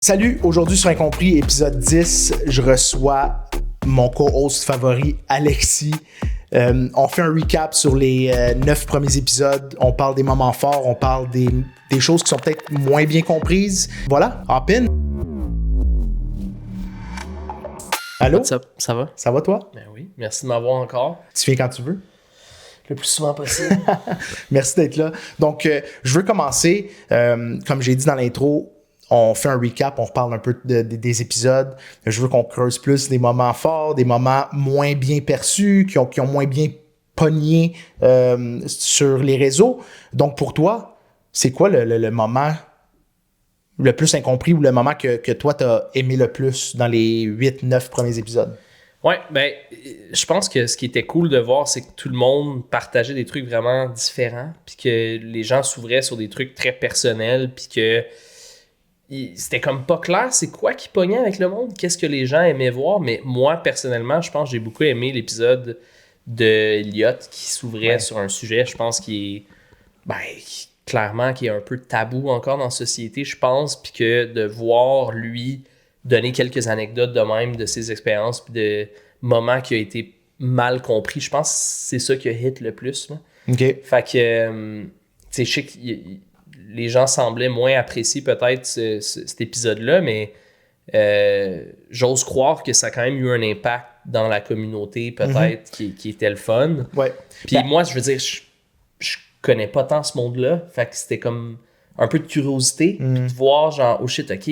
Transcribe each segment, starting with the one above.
Salut, aujourd'hui sur Incompris, épisode 10, je reçois mon co-host favori, Alexis. On fait un recap sur les 9 premiers épisodes. On parle des moments forts, on parle des choses qui sont peut-être moins bien comprises. Voilà, hop in. Allô? What's up? Ça va? Ça va toi? Ben oui, merci de m'avoir encore. Tu viens quand tu veux. Le plus souvent possible. Merci d'être là. Donc, je veux commencer, comme j'ai dit dans l'intro, on fait un recap, on reparle un peu des épisodes. Je veux qu'on creuse plus des moments forts, des moments moins bien perçus, qui ont moins bien pogné sur les réseaux. Donc, pour toi, c'est quoi le moment le plus incompris ou le moment que toi, t'as aimé le plus dans les 8-9 premiers épisodes? Ouais, ben, je pense que ce qui était cool de voir, c'est que tout le monde partageait des trucs vraiment différents, puis que les gens s'ouvraient sur des trucs très personnels, puis que c'était comme pas clair c'est quoi qui pognait avec le monde, qu'est-ce que les gens aimaient voir, mais moi, personnellement, je pense que j'ai beaucoup aimé l'épisode de Elliot qui s'ouvrait sur un sujet, je pense, clairement, qui est un peu tabou encore dans la société, je pense, puis que de voir lui donner quelques anecdotes de même, de ses expériences, puis de moments qui ont été mal compris, je pense que c'est ça qui a hit le plus. Là. OK. Fait que, tu sais, je sais que les gens semblaient moins apprécier peut-être cet épisode-là, mais j'ose croire que ça a quand même eu un impact dans la communauté, peut-être, qui était le fun. Ouais. Puis moi, je veux dire, je connais pas tant ce monde-là, fait que c'était comme un peu de curiosité, puis de voir genre, oh shit, ok,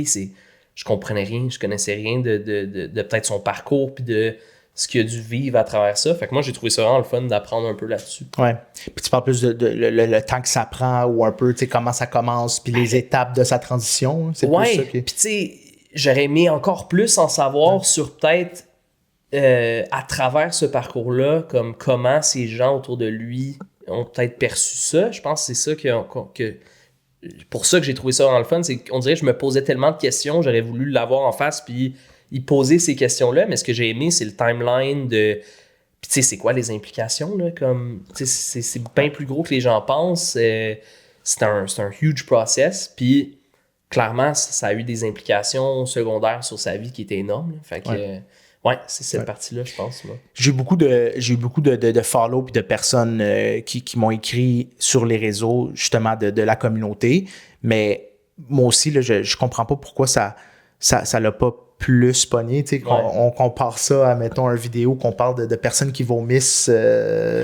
je comprenais rien, je connaissais rien de peut-être son parcours, puis de ce qu'il a dû vivre à travers ça. Fait que moi, j'ai trouvé ça vraiment le fun d'apprendre un peu là-dessus. Ouais. Puis tu parles plus de le temps que ça prend ou un peu, tu sais, comment ça commence, puis les étapes de sa transition. C'est plus ça qui... Puis tu sais, j'aurais aimé encore plus en savoir sur peut-être à travers ce parcours-là, comme comment ces gens autour de lui ont peut-être perçu ça. Je pense que c'est ça que pour ça que j'ai trouvé ça vraiment le fun, c'est qu'on dirait que je me posais tellement de questions, j'aurais voulu l'avoir en face puis y poser ces questions-là, mais ce que j'ai aimé, c'est le timeline de... Puis tu sais, c'est quoi les implications, là? Comme, tu sais, c'est bien plus gros que les gens pensent. C'est un huge process, puis clairement, ça a eu des implications secondaires sur sa vie qui étaient énormes. Là. Fait que... Ouais, c'est cette partie-là, je pense. Moi. J'ai eu beaucoup de follow puis de personnes qui m'ont écrit sur les réseaux, justement, de la communauté. Mais moi aussi, là, je comprends pas pourquoi ça l'a pas plus pogné. Tu sais, on compare ça à, mettons, une vidéo qu'on parle de personnes qui vomissent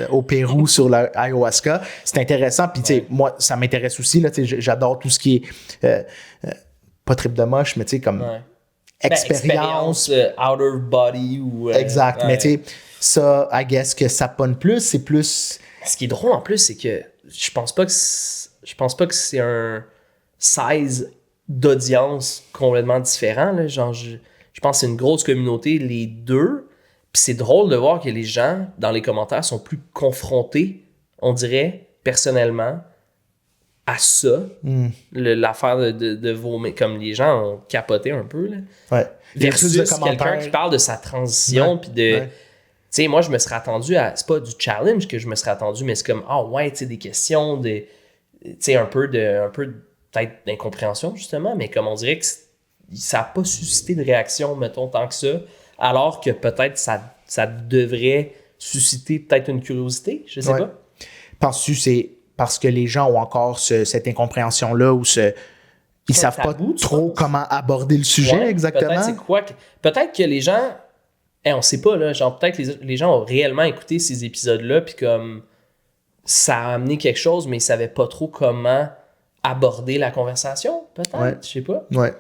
au Pérou sur la ayahuasca. C'est intéressant. Puis, tu sais, moi, ça m'intéresse aussi. Là, tu sais, j'adore tout ce qui est... pas trip de moche, mais tu sais, comme... expérience out of body ou exact, mais tu sais ça, I guess que ça pogne plus, c'est plus... Ce qui est drôle en plus, c'est que je pense pas que c'est un size d'audience complètement différent là. Genre je pense que c'est une grosse communauté les deux, puis c'est drôle de voir que les gens dans les commentaires sont plus confrontés, on dirait personnellement à ça, l'affaire de vomir, comme les gens ont capoté un peu, là. Ouais. Versus quelqu'un qui parle de sa transition, puis de... Tu sais, moi, je me serais attendu à... C'est pas du challenge que je me serais attendu, mais c'est comme, tu sais, des questions, tu sais, un peu peut-être d'incompréhension, justement, mais comme on dirait que ça n'a pas suscité de réaction, mettons, tant que ça, alors que peut-être ça devrait susciter peut-être une curiosité, je sais pas. Penses-tu c'est parce que les gens ont encore cette incompréhension-là ou ils savent pas trop comment aborder le sujet exactement? Peut-être c'est quoi peut-être que les gens... on sait pas, là. Genre, peut-être que les gens ont réellement écouté ces épisodes-là, puis comme ça a amené quelque chose, mais ils savaient pas trop comment aborder la conversation, peut-être. Je sais pas. Ouais.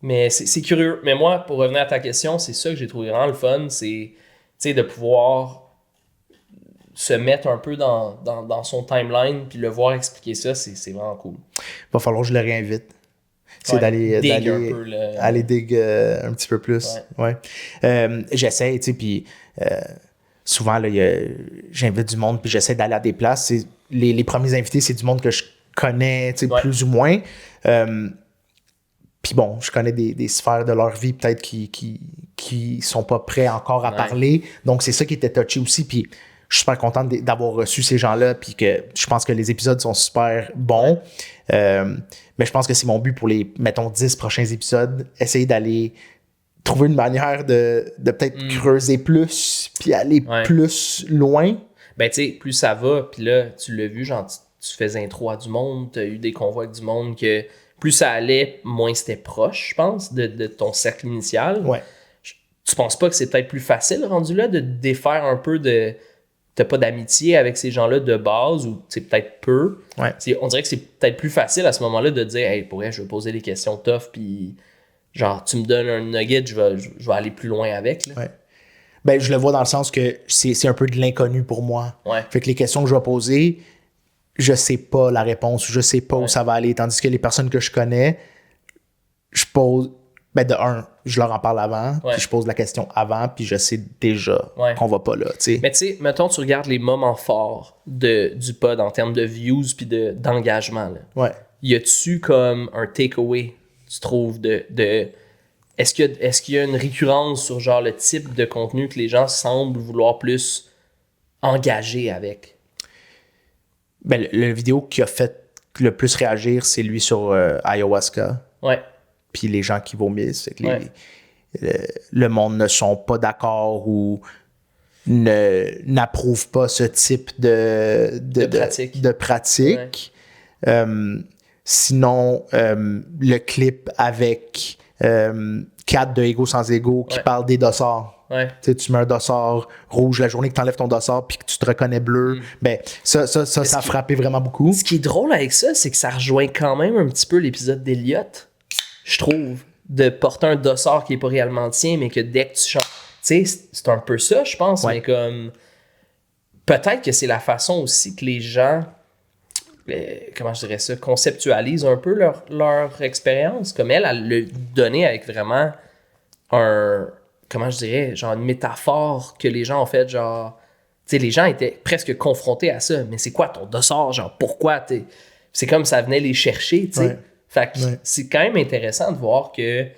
Mais c'est curieux. Mais moi, pour revenir à ta question, c'est ça que j'ai trouvé vraiment le fun, c'est, tu sais, de pouvoir se mettre un peu dans son timeline puis le voir expliquer ça, c'est vraiment cool. Va falloir que je le réinvite. C'est d'aller aller dig un petit peu plus. Ouais. J'essaie, tu sais, puis souvent, là, j'invite du monde puis j'essaie d'aller à des places. Les premiers invités, c'est du monde que je connais, tu sais, plus ou moins. Puis bon, je connais des sphères de leur vie peut-être qui sont pas prêts encore à parler. Donc, c'est ça qui était touché aussi. Puis je suis super content d'avoir reçu ces gens-là, puis que je pense que les épisodes sont super bons. Mais je pense que c'est mon but pour les, mettons, 10 prochains épisodes, essayer d'aller trouver une manière de peut-être creuser plus, puis aller plus loin. Ben, tu sais, plus ça va, puis là, tu l'as vu, genre, tu fais intro à du monde, tu as eu des convois avec du monde, que plus ça allait, moins c'était proche, je pense, de ton cercle initial. Ouais. Tu penses pas que c'est peut-être plus facile, rendu là, de défaire un peu de... T'as pas d'amitié avec ces gens-là de base, ou c'est peut-être peu. Ouais. On dirait que c'est peut-être plus facile à ce moment-là de dire « Hey, pour vrai, je vais poser des questions tough, puis genre, tu me donnes un nugget, je vais aller plus loin avec. » Ouais. Ben, je le vois dans le sens que c'est un peu de l'inconnu pour moi. Ouais. Fait que les questions que je vais poser, je sais pas la réponse, je sais pas où ça va aller. Tandis que les personnes que je connais, je pose... Ben, de un, je leur en parle avant, puis je pose la question avant, puis je sais déjà qu'on va pas là, tu sais. Mais tu sais, mettons, tu regardes les moments forts du pod en termes de views puis d'engagement. Là. Ouais. Y a-tu comme un takeaway, tu trouves, de est-ce qu'il y a une récurrence sur genre le type de contenu que les gens semblent vouloir plus engager avec? Ben, le vidéo qui a fait le plus réagir, c'est lui sur ayahuasca. Ouais. Puis les gens qui vomissent. C'est que le monde ne sont pas d'accord ou n'approuvent pas ce type de pratique. Ouais. Sinon, le clip avec Kat de Ego sans Ego qui parle des dossards. Ouais. Tu mets un dossard rouge la journée que tu enlèves ton dossard puis que tu te reconnais bleu. Ben, ça a frappé vraiment beaucoup. Ce qui est drôle avec ça, c'est que ça rejoint quand même un petit peu l'épisode d'Eliott. Je trouve, de porter un dossard qui n'est pas réellement le tien, mais que dès que tu chantes... Tu sais, c'est un peu ça, je pense, mais comme... Peut-être que c'est la façon aussi que les gens, comment je dirais ça, conceptualisent un peu leur expérience. Comme elle le donnait avec vraiment comment je dirais, genre une métaphore que les gens ont fait, genre... Tu sais, les gens étaient presque confrontés à ça. Mais c'est quoi ton dossard? Genre, pourquoi? C'est comme ça venait les chercher, tu sais. Ouais. Fait que c'est quand même intéressant de voir que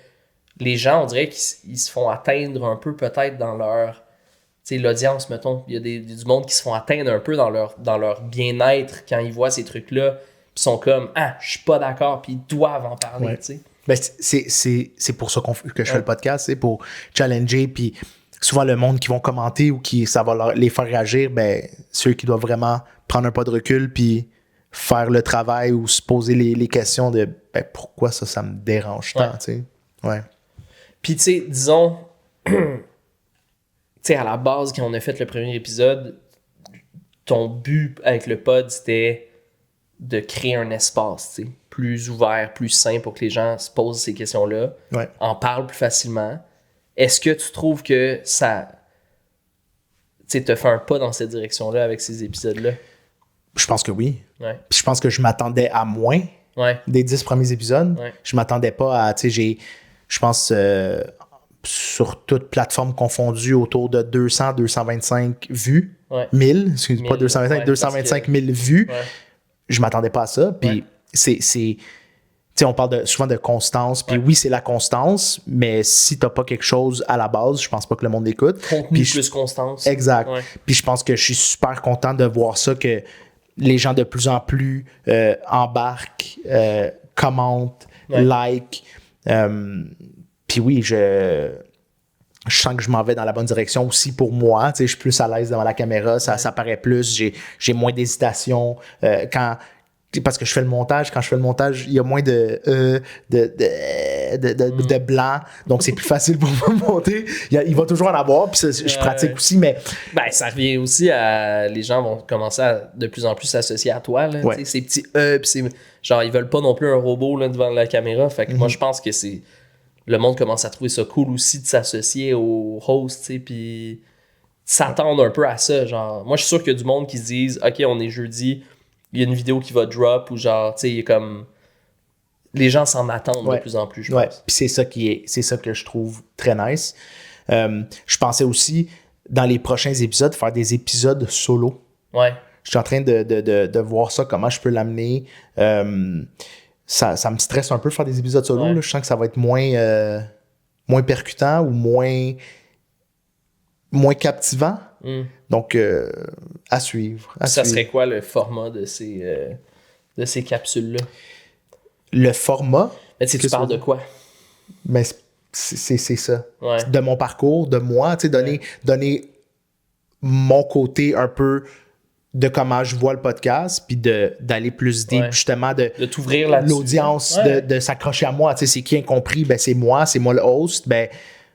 les gens, on dirait qu'ils se font atteindre un peu peut-être dans leur... Tu sais, l'audience, mettons, il y a du monde qui se font atteindre un peu dans leur bien-être quand ils voient ces trucs-là, puis sont comme « Ah, je suis pas d'accord », puis ils doivent en parler, tu sais. Ben, c'est pour ça que je fais le podcast, c'est pour challenger, puis souvent le monde qui vont commenter ou qui ça va les faire réagir, ben ceux qui doivent vraiment prendre un pas de recul, puis faire le travail ou se poser les questions de ben, pourquoi ça me dérange tant, tu sais. Ouais. Puis, tu sais, disons, tu sais, à la base, quand on a fait le premier épisode, ton but avec le pod, c'était de créer un espace, tu sais, plus ouvert, plus sain pour que les gens se posent ces questions-là, en parlent plus facilement. Est-ce que tu trouves que ça, tu sais, te fait un pas dans cette direction-là avec ces épisodes-là? Je pense que oui. Ouais. Puis je pense que je m'attendais à moins des 10 premiers épisodes. Ouais. Je m'attendais pas à, tu sais, je pense sur toute plateforme confondue autour de 200, 225 vues. 1000, excusez-moi, pas 225, 225 000 vues. Ouais. Je m'attendais pas à ça. Puis c'est tu sais, on parle souvent de constance. Puis oui, c'est la constance, mais si t'as pas quelque chose à la base, je pense pas que le monde l'écoute. Contenu plus constance. Exact. Ouais. Puis je pense que je suis super content de voir ça, que les gens de plus en plus embarquent, commentent, like. Puis oui, je sens que je m'en vais dans la bonne direction aussi pour moi. Tu sais, je suis plus à l'aise devant la caméra, ça paraît plus. J'ai moins d'hésitation. Parce que je fais le montage. Quand je fais le montage, il y a moins de blanc. Donc, c'est plus facile pour moi de monter. Il va toujours en avoir. Puis je pratique aussi, mais... Ben, ça revient aussi à... Les gens vont commencer à de plus en plus s'associer à toi. Là, ces petits puis c'est... Genre, ils veulent pas non plus un robot là, devant la caméra. Fait que moi, je pense que c'est... Le monde commence à trouver ça cool aussi de s'associer au host, tu sais, puis s'attendre un peu à ça. Genre, moi, je suis sûr qu'il y a du monde qui se disent « OK, on est jeudi... il y a une vidéo qui va drop ou genre, tu sais, il est comme... Les gens s'en attendent de plus en plus, je pense. Puis c'est ça que je trouve très nice. Je pensais aussi, dans les prochains épisodes, faire des épisodes solo. Ouais. Je suis en train de voir ça, comment je peux l'amener. Ça me stresse un peu de faire des épisodes solo. Là. Je sens que ça va être moins percutant ou moins captivant. Donc, à suivre. Ça serait quoi le format de ces capsules-là? Le format... Mais tu parles de quoi? Mais c'est ça. Ouais. De mon parcours, de moi, tu sais, donner mon côté un peu de comment je vois le podcast, puis d'aller plus deep, justement, de t'ouvrir là-dessus. L'audience, de s'accrocher à moi. Tu sais, c'est qui Incompris? Ben, c'est moi le host. Ben,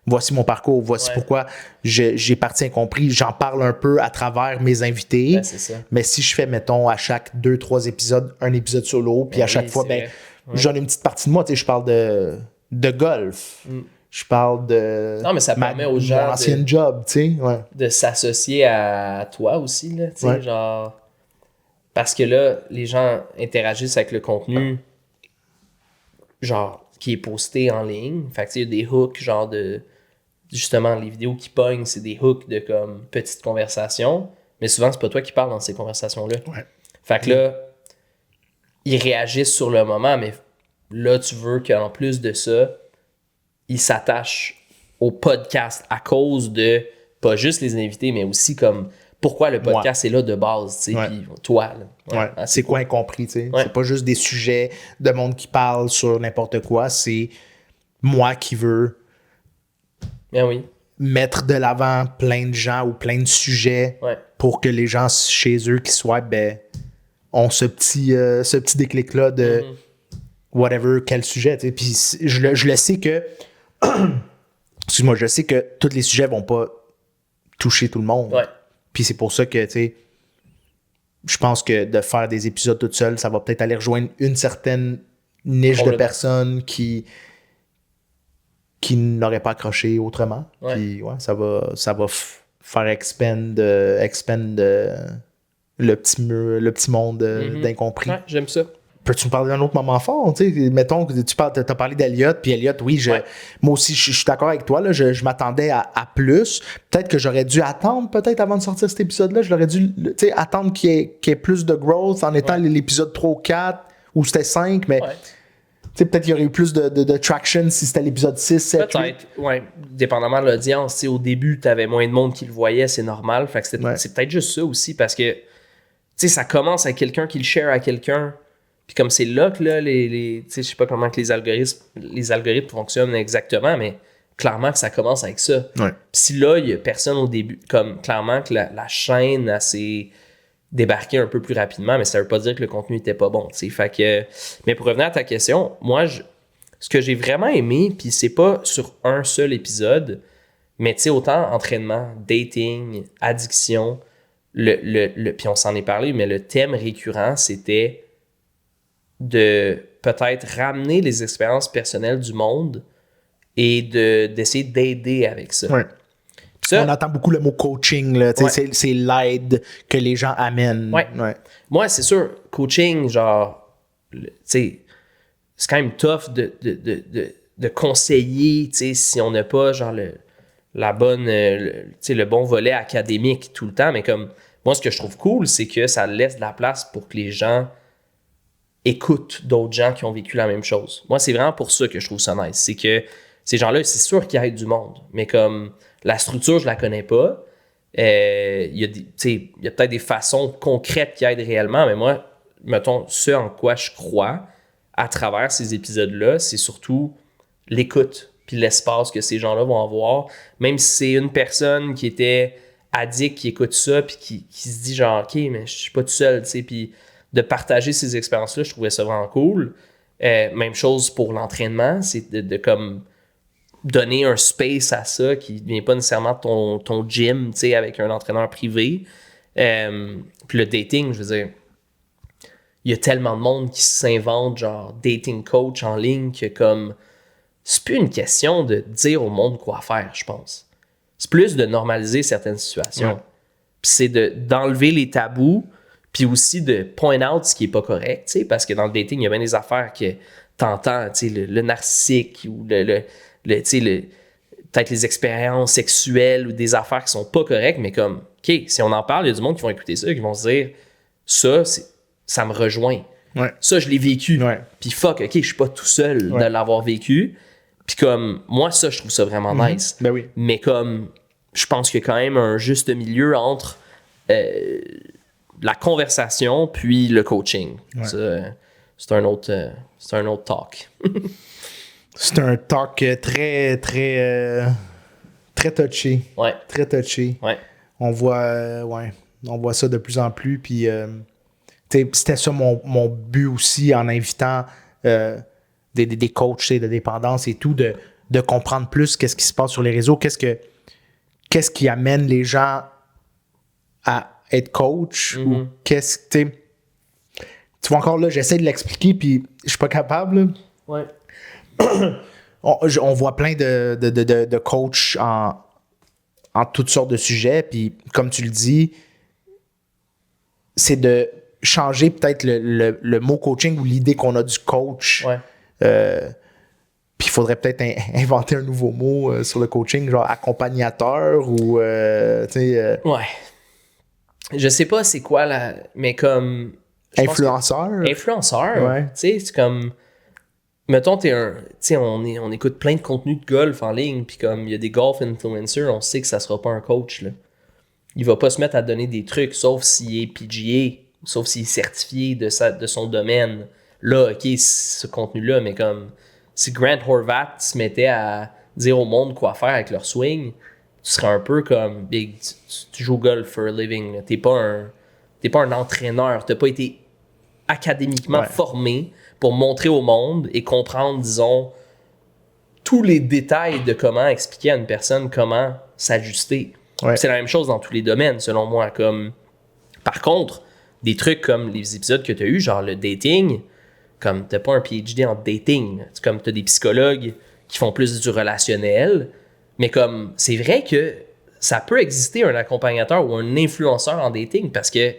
voici mon parcours. Voici pourquoi j'ai parti Incompris. J'en parle un peu à travers mes invités. Ben, c'est ça. Mais si je fais, mettons, à chaque 2-3 épisodes, un épisode solo, puis à chaque fois, j'en ai une petite partie de moi. Tu sais, je parle de golf. Je parle de non, mais ça permet aux gens mon ancien job, tu sais. De s'associer à toi aussi, là, tu sais, genre... Parce que là, les gens interagissent avec le contenu, genre, qui est posté en ligne. Fait que, tu sais, il y a des hooks, genre de... Justement, les vidéos qui pognent, c'est des hooks de, comme, petites conversations. Mais souvent, c'est pas toi qui parles dans ces conversations-là. Ouais. Fait que là, ils réagissent sur le moment, mais là, tu veux qu'en plus de ça, ils s'attachent au podcast à cause de, pas juste les invités, mais aussi comme... Pourquoi le podcast est là de base, tu sais, puis toi, là. C'est quoi Incompris, tu sais. Ouais. C'est pas juste des sujets de monde qui parle sur n'importe quoi, c'est moi qui veux mettre de l'avant plein de gens ou plein de sujets pour que les gens chez eux qui soient, ont ce petit déclic-là de whatever, quel sujet, tu sais. Puis je le sais que excuse-moi, je sais que tous les sujets vont pas toucher tout le monde. Ouais. Puis c'est pour ça que, tu sais, je pense que de faire des épisodes tout seul, ça va peut-être aller rejoindre une certaine niche de personnes qui n'auraient pas accroché autrement. Ouais. Puis ça va faire expand le petit monde d'Incompris. Ouais, j'aime ça. Peux-tu me parler d'un autre moment fort? Tu sais, mettons que t'as parlé d'Eliott, puis Eliott, oui, moi aussi, je suis d'accord avec toi, là, je m'attendais à plus. Peut-être que j'aurais dû attendre, avant de sortir cet épisode-là, je l'aurais dû attendre qu'il y ait plus de growth en étant l'épisode 3 ou 4, ou c'était 5, mais peut-être qu'il y aurait eu plus de traction si c'était l'épisode 6, 7, peut-être, dépendamment de l'audience. Au début, t'avais moins de monde qui le voyait, c'est normal. Fait que c'est peut-être juste ça aussi, parce que ça commence avec quelqu'un qui le share à quelqu'un. Puis comme c'est là que là, je sais pas comment que les algorithmes fonctionnent exactement, mais clairement que ça commence avec ça. Ouais. Puis si là, il y a personne au début, comme clairement que la chaîne a s'est débarquée un peu plus rapidement, mais ça veut pas dire que le contenu était pas bon. Fait que, mais pour revenir à ta question, moi, ce que j'ai vraiment aimé, puis c'est pas sur un seul épisode, mais autant entraînement, dating, addiction, puis on s'en est parlé, mais le thème récurrent, c'était de peut-être ramener les expériences personnelles du monde et d'essayer d'aider avec ça. Ouais. Ça, on entend beaucoup le mot coaching, là, c'est l'aide que les gens amènent. Ouais. Moi, c'est sûr, coaching, genre, c'est quand même tough de conseiller, si on n'a pas genre le bon volet académique tout le temps, mais comme moi, ce que je trouve cool, c'est que ça laisse de la place pour que les gens écoutent d'autres gens qui ont vécu la même chose. Moi, c'est vraiment pour ça que je trouve ça nice. C'est que ces gens-là, c'est sûr qu'ils aident du monde, mais comme la structure, je la connais pas. Il y a peut-être des façons concrètes qui aident réellement, mais moi, mettons, ce en quoi je crois à travers ces épisodes-là, c'est surtout l'écoute puis l'espace que ces gens-là vont avoir. Même si c'est une personne qui était addict, qui écoute ça, puis qui se dit genre, OK, mais je suis pas tout seul, tu sais, puis de partager ces expériences-là, je trouvais ça vraiment cool. Même chose pour l'entraînement, c'est de comme donner un space à ça qui ne vient pas nécessairement de ton gym, tu sais, avec un entraîneur privé. Puis le dating, je veux dire, il y a tellement de monde qui s'invente genre dating coach en ligne que comme c'est plus une question de dire au monde quoi faire, je pense. C'est plus de normaliser certaines situations. Ouais. Puis c'est d'enlever les tabous, puis aussi de point out ce qui est pas correct, tu sais, parce que dans le dating, il y a bien des affaires que t'entends, tu sais, le narcissique ou peut-être les expériences sexuelles ou des affaires qui sont pas correctes, mais comme, OK, si on en parle, il y a du monde qui vont écouter ça, qui vont se dire, ça me rejoint. Ouais. Ça, je l'ai vécu. Ouais. Puis fuck, OK, je suis pas tout seul de l'avoir vécu. Puis comme, moi, ça, je trouve ça vraiment nice. Ben oui. Mais comme, je pense qu'il y a quand même un juste milieu entre la conversation puis le coaching. Ouais. Ça, c'est un autre talk. C'est un talk très, très, très touché. Ouais. Très touché. Ouais. On voit ça de plus en plus. Puis, c'était ça mon but aussi en invitant des coachs de dépendance et tout, de comprendre plus qu'est-ce qui se passe sur les réseaux, qu'est-ce qui amène les gens à être coach ou qu'est-ce que tu vois encore là, j'essaie de l'expliquer puis je suis pas capable. Là. Ouais. On voit plein de coachs en toutes sortes de sujets, puis comme tu le dis, c'est de changer peut-être le mot coaching ou l'idée qu'on a du coach. Ouais. Puis il faudrait peut-être inventer un nouveau mot sur le coaching, genre accompagnateur ou Ouais. Je sais pas c'est quoi mais comme influenceur. Influenceur. Ouais. Tu sais, c'est comme mettons tu sais on écoute plein de contenu de golf en ligne puis comme il y a des golf influencers, on sait que ça sera pas un coach là. Il va pas se mettre à donner des trucs sauf s'il est PGA, sauf s'il est certifié de son domaine. Là, OK, ce contenu-là, mais comme si Grant Horvat se mettait à dire au monde quoi faire avec leur swing, tu serais un peu comme Big, tu joues au golf for a living. Là. T'es pas un entraîneur. T'as pas été académiquement formé pour montrer au monde et comprendre, disons, tous les détails de comment expliquer à une personne comment s'ajuster. Ouais. C'est la même chose dans tous les domaines, selon moi. Comme, par contre, des trucs comme les épisodes que tu as eu, genre le dating, comme t'as pas un PhD en dating, comme t'as des psychologues qui font plus du relationnel, mais comme c'est vrai que ça peut exister un accompagnateur ou un influenceur en dating parce que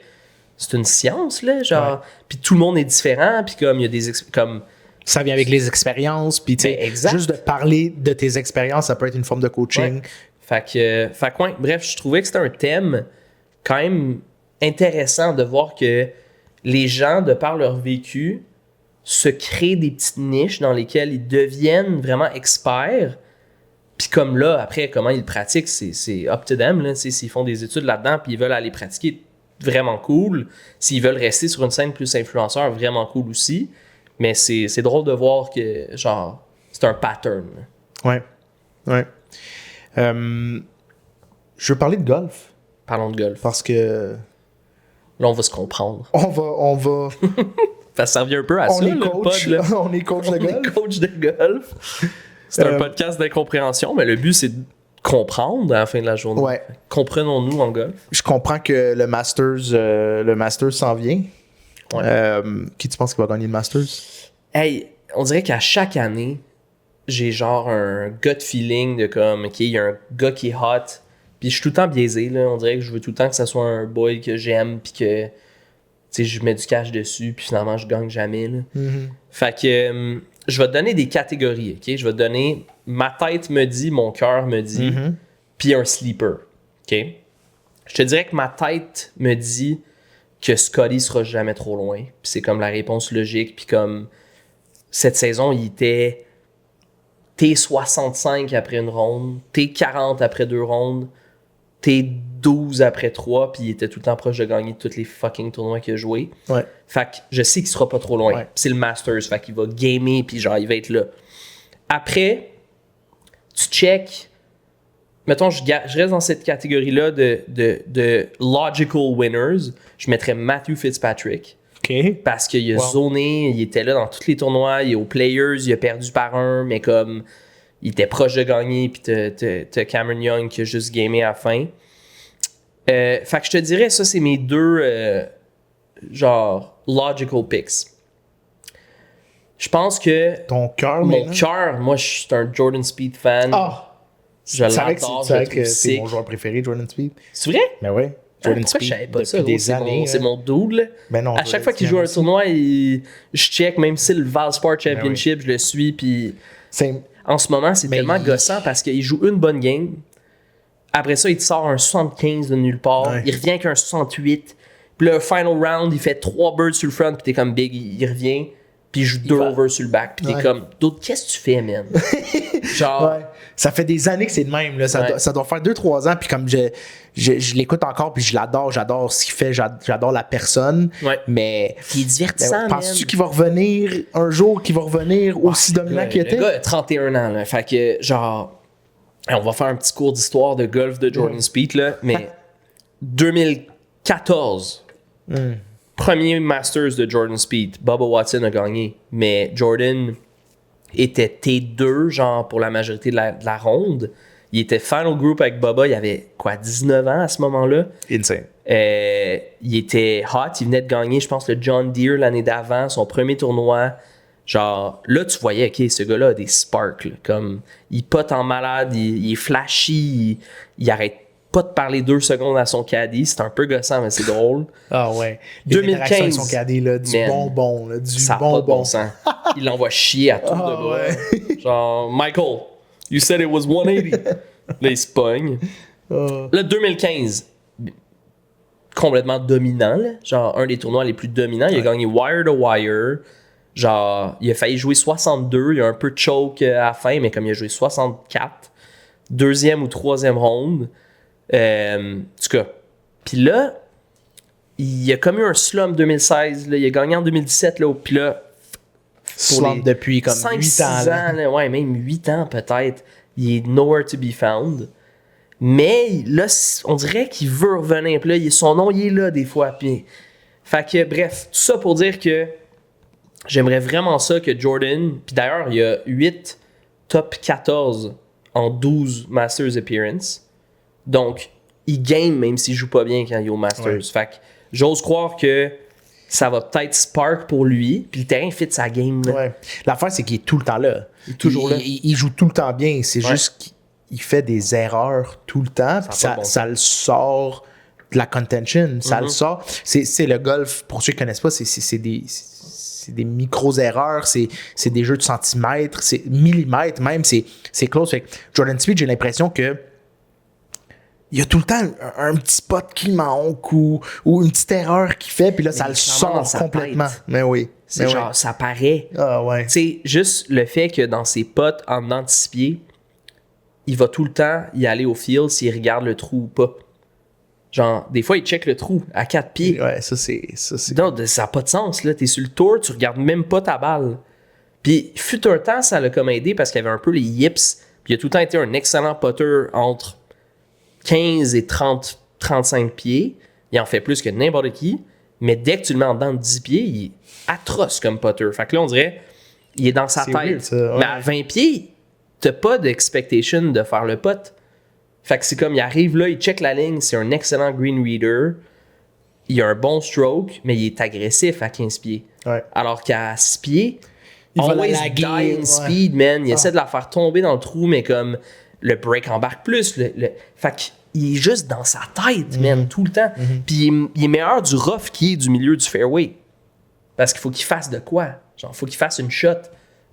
c'est une science, là, genre, puis tout le monde est différent, puis comme il y a des comme ça vient avec les expériences, puis tu sais, juste de parler de tes expériences, ça peut être une forme de coaching. Fait que bref, je trouvais que c'était un thème quand même intéressant de voir que les gens, de par leur vécu, se créent des petites niches dans lesquelles ils deviennent vraiment experts. Puis comme là, après, comment ils le pratiquent, c'est up to them. Là, s'ils font des études là-dedans puis ils veulent aller pratiquer, vraiment cool. S'ils veulent rester sur une scène plus influenceur, vraiment cool aussi. Mais c'est drôle de voir que, genre, c'est un pattern. Ouais. Je veux parler de golf. Parlons de golf. Parce que... Là, on va se comprendre. On va... Ça servait un peu à ça, le pod. Là. On est coach de golf. On est coach de golf. C'est un podcast d'incompréhension, mais le but, c'est de comprendre à la fin de la journée. Ouais. Comprenons-nous en golf. Je comprends que le Masters s'en vient. Ouais. Qui tu penses qui va gagner le Masters? Hey, on dirait qu'à chaque année, j'ai genre un gut feeling de comme, OK, il y a un gars qui est hot, puis je suis tout le temps biaisé, là. On dirait que je veux tout le temps que ça soit un boy que j'aime, puis que, tu sais, je mets du cash dessus, puis finalement, je gagne jamais, là. Mm-hmm. Fait que je vais te donner des catégories, OK? Je vais te donner ma tête me dit, mon cœur me dit, puis un sleeper, OK? Je te dirais que ma tête me dit que Scotty sera jamais trop loin, puis c'est comme la réponse logique, puis comme cette saison, il était T65 après une ronde, T40 après 2 rondes, T12 après 3, puis il était tout le temps proche de gagner tous les fucking tournois qu'il a joué. Ouais. Fait que je sais qu'il sera pas trop loin. Ouais. C'est le Masters, fait qu'il va gamer, puis genre, il va être là. Après, tu check, mettons, je reste dans cette catégorie-là de logical winners, je mettrais Matthew Fitzpatrick. Okay. Parce qu'il a zoné, il était là dans tous les tournois, il est aux Players, il a perdu par 1, mais comme il était proche de gagner, puis t'as Cameron Young qui a juste gamé à la fin. Fait que je te dirais, ça, c'est mes 2 genre logical picks. Je pense que ton cœur, mon cœur, moi, je suis un Jordan Speed fan. Je l'adore, c'est vrai que c'est mon joueur préféré, Jordan Speed. C'est vrai? Mais ouais. Jordan Speed, je savais pas depuis ça, des années. C'est mon dude, là. Ben non, à chaque fois qu'il joue un tournoi, je check, même si le Valspar Championship, je le suis, puis en ce moment, c'est tellement gossant parce qu'il joue une bonne game. Après ça, il te sort un 75 de nulle part. Ouais. Il revient avec un 68. Puis le final round, il fait 3 birds sur le front, puis t'es comme Big, il revient. puis il joue 2 overs sur le back, puis t'es comme, d'autres, qu'est-ce que tu fais, man? Genre... Ouais. Ça fait des années que c'est le même. Là. Ça doit faire 2-3 ans. Puis comme je l'écoute encore, puis je l'adore. J'adore ce qu'il fait. J'adore la personne. Ouais. Mais. Il est divertissant. Penses-tu qu'il va revenir un jour, qu'il va revenir aussi dominant qu'il était? Le gars a 31 ans. Là. Fait que, genre. On va faire un petit cours d'histoire de golf de Jordan Spieth. Là, mais 2014. Premier Masters de Jordan Spieth. Bubba Watson a gagné. Mais Jordan était T2, genre, pour la majorité de la ronde. Il était final group avec Bubba. Il avait, 19 ans à ce moment-là. Insane. Il était hot. Il venait de gagner, je pense, le John Deere l'année d'avant, son premier tournoi. Genre, là, tu voyais, OK, ce gars-là a des sparks. Là, comme, il pote en malade, il est flashy, il arrête pas de parler 2 secondes à son caddie. C'est un peu gossant, mais c'est drôle. Ah ouais. 2015. Avec son caddie, là, du bonbon. Là, du ça bonbon. Pas de bon sens. Il l'envoie chier à tour de bras. Ouais. Genre, Michael, you said it was 180. Là, il se pogne. Là, 2015, complètement dominant. Là. Genre, un des tournois les plus dominants. Il a gagné wire to wire. Genre, il a failli jouer 62. Il a un peu de choke à la fin, mais comme il a joué 64, 2e ou 3e ronde. En tout cas. Puis là, il a comme eu un slump 2016. Là. Il a gagné en 2017. Là, puis là, slump depuis comme 5, 8 6 ans. Là, ouais, même 8 ans peut-être. Il est nowhere to be found. Mais là, on dirait qu'il veut revenir. Puis là, son nom, il est là des fois. Puis, fait que, bref, tout ça pour dire que j'aimerais vraiment ça que Jordan... Puis d'ailleurs, il y a 8 top 14 en 12 Masters Appearance. Donc, il gagne même s'il joue pas bien quand il est au Masters. Ouais. Fait que j'ose croire que ça va peut-être spark pour lui. Puis le terrain fit sa game. Là. Ouais. L'affaire, c'est qu'il est tout le temps là. Il est toujours là. Il joue tout le temps bien. C'est juste qu'il fait des erreurs tout le temps. Ça le sort de la contention. Ça le sort. C'est le golf, pour ceux qui ne connaissent pas, c'est des micro-erreurs. C'est des jeux de centimètres. C'est millimètres même. C'est close. Fait que Jordan Spieth, j'ai l'impression que il y a tout le temps un petit spot qui manque ou une petite erreur qu'il fait, puis là, ça le sort complètement. Tête. Mais oui. C'est genre, ça paraît. Ah ouais. Tu sais, juste le fait que dans ses potes, en anticipé, il va tout le temps y aller au field s'il regarde le trou ou pas. Genre, des fois, il check le trou à 4 pieds. Ouais, ça c'est... Non, ça n'a pas de sens, là. T'es sur le tour, tu regardes même pas ta balle. Puis, fut un temps, ça l'a comme aidé parce qu'il y avait un peu les yips. Puis, il a tout le temps été un excellent putter entre 15 et 35 pieds. Il en fait plus que n'importe qui. Mais dès que tu le mets en dedans de 10 pieds, il est atroce comme putter. Fait que là, on dirait, il est dans sa tête. Weird, ça, ouais. Mais à 20 pieds, t'as pas d'expectation de faire le putt. Fait que c'est comme, il arrive là, il check la ligne, c'est un excellent green reader. Il a un bon stroke, mais il est agressif à 15 pieds. Ouais. Alors qu'à 6 pieds, il always die in speed, man. Il essaie de la faire tomber dans le trou, mais comme le break embarque plus. Fait qu'il est juste dans sa tête, man, tout le temps. Puis il est meilleur du rough qui est du milieu du fairway. Parce qu'il faut qu'il fasse de quoi? Genre, il faut qu'il fasse une shot.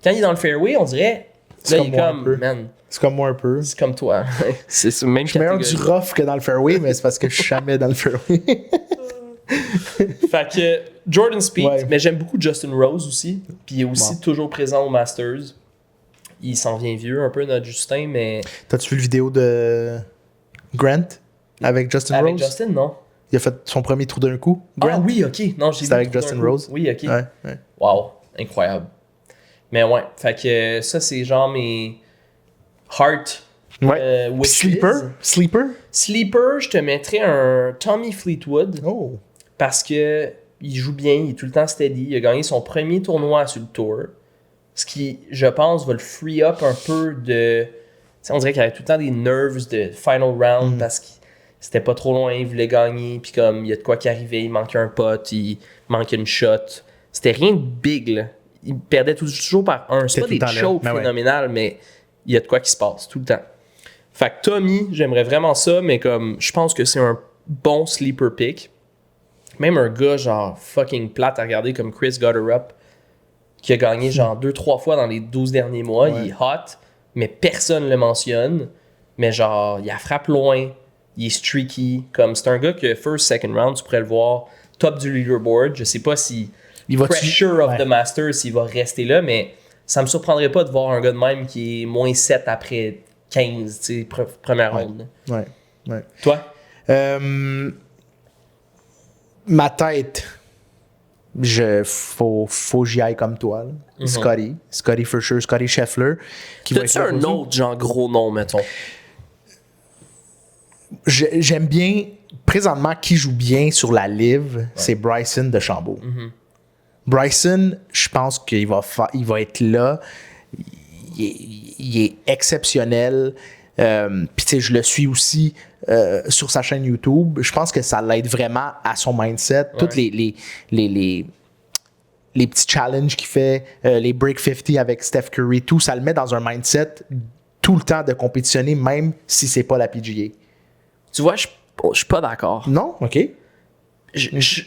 Quand il est dans le fairway, on dirait... Là, il est comme, man... C'est comme moi un peu. C'est comme toi. C'est ce même je suis meilleur du rough que dans le fairway, mais c'est parce que je suis jamais dans le fairway. Fait que Jordan Spieth, mais j'aime beaucoup Justin Rose aussi. Puis il est aussi toujours présent au Masters. Il s'en vient vieux un peu, notre Justin, mais... T'as-tu vu le vidéo de Grant avec Justin Rose? Avec Justin, non. Il a fait son premier trou d'un coup, Grant. Ah oui, OK. Non, j'ai C'était avec Justin Rose. Oui, OK. Ouais. Wow, incroyable. Mais ouais, fait que ça, c'est genre mes heart Sleeper? Sleeper, je te mettrais un Tommy Fleetwood. Oh. Parce que il joue bien, il est tout le temps steady. Il a gagné son premier tournoi sur le tour. Ce qui, je pense, va le free up un peu de... T'sais, on dirait qu'il avait tout le temps des nerves de final round parce que c'était pas trop loin, il voulait gagner. Puis comme, il y a de quoi qui arrivait, il manquait un putt, il manquait une shot. C'était rien de big, là. Il perdait toujours par un. C'est pas des chokes phénoménales, mais il y a de quoi qui se passe tout le temps. Fait que Tommy, j'aimerais vraiment ça, mais comme je pense que c'est un bon sleeper pick. Même un gars genre fucking plate à regarder comme Chris Gotterup, qui a gagné genre 2-3 fois dans les 12 derniers mois. Il est hot, mais personne le mentionne. Mais genre, il a frappe loin, il est streaky. Comme c'est un gars que first, second round, tu pourrais le voir top du leaderboard. Je sais pas si pressure of the Masters s'il va rester là, mais ça me surprendrait pas de voir un gars de même qui est moins 7 après 15, tu sais, première ronde. Ouais. Toi? Ma tête, faut que j'y aille comme toi. Là. Scotty for sure, Scotty Scheffler. T'as-tu un autre genre gros nom, mettons? J'aime bien, présentement, qui joue bien sur la live, c'est Bryson DeChambeau. Bryson, je pense qu'il va être là. Il est exceptionnel. Puis tu sais, je le suis aussi sur sa chaîne YouTube. Je pense que ça l'aide vraiment à son mindset. Toutes les petits challenges qu'il fait, les Break 50 avec Steph Curry, tout, ça le met dans un mindset tout le temps de compétitionner, même si c'est pas la PGA. Tu vois, je suis pas d'accord. Non? OK. Je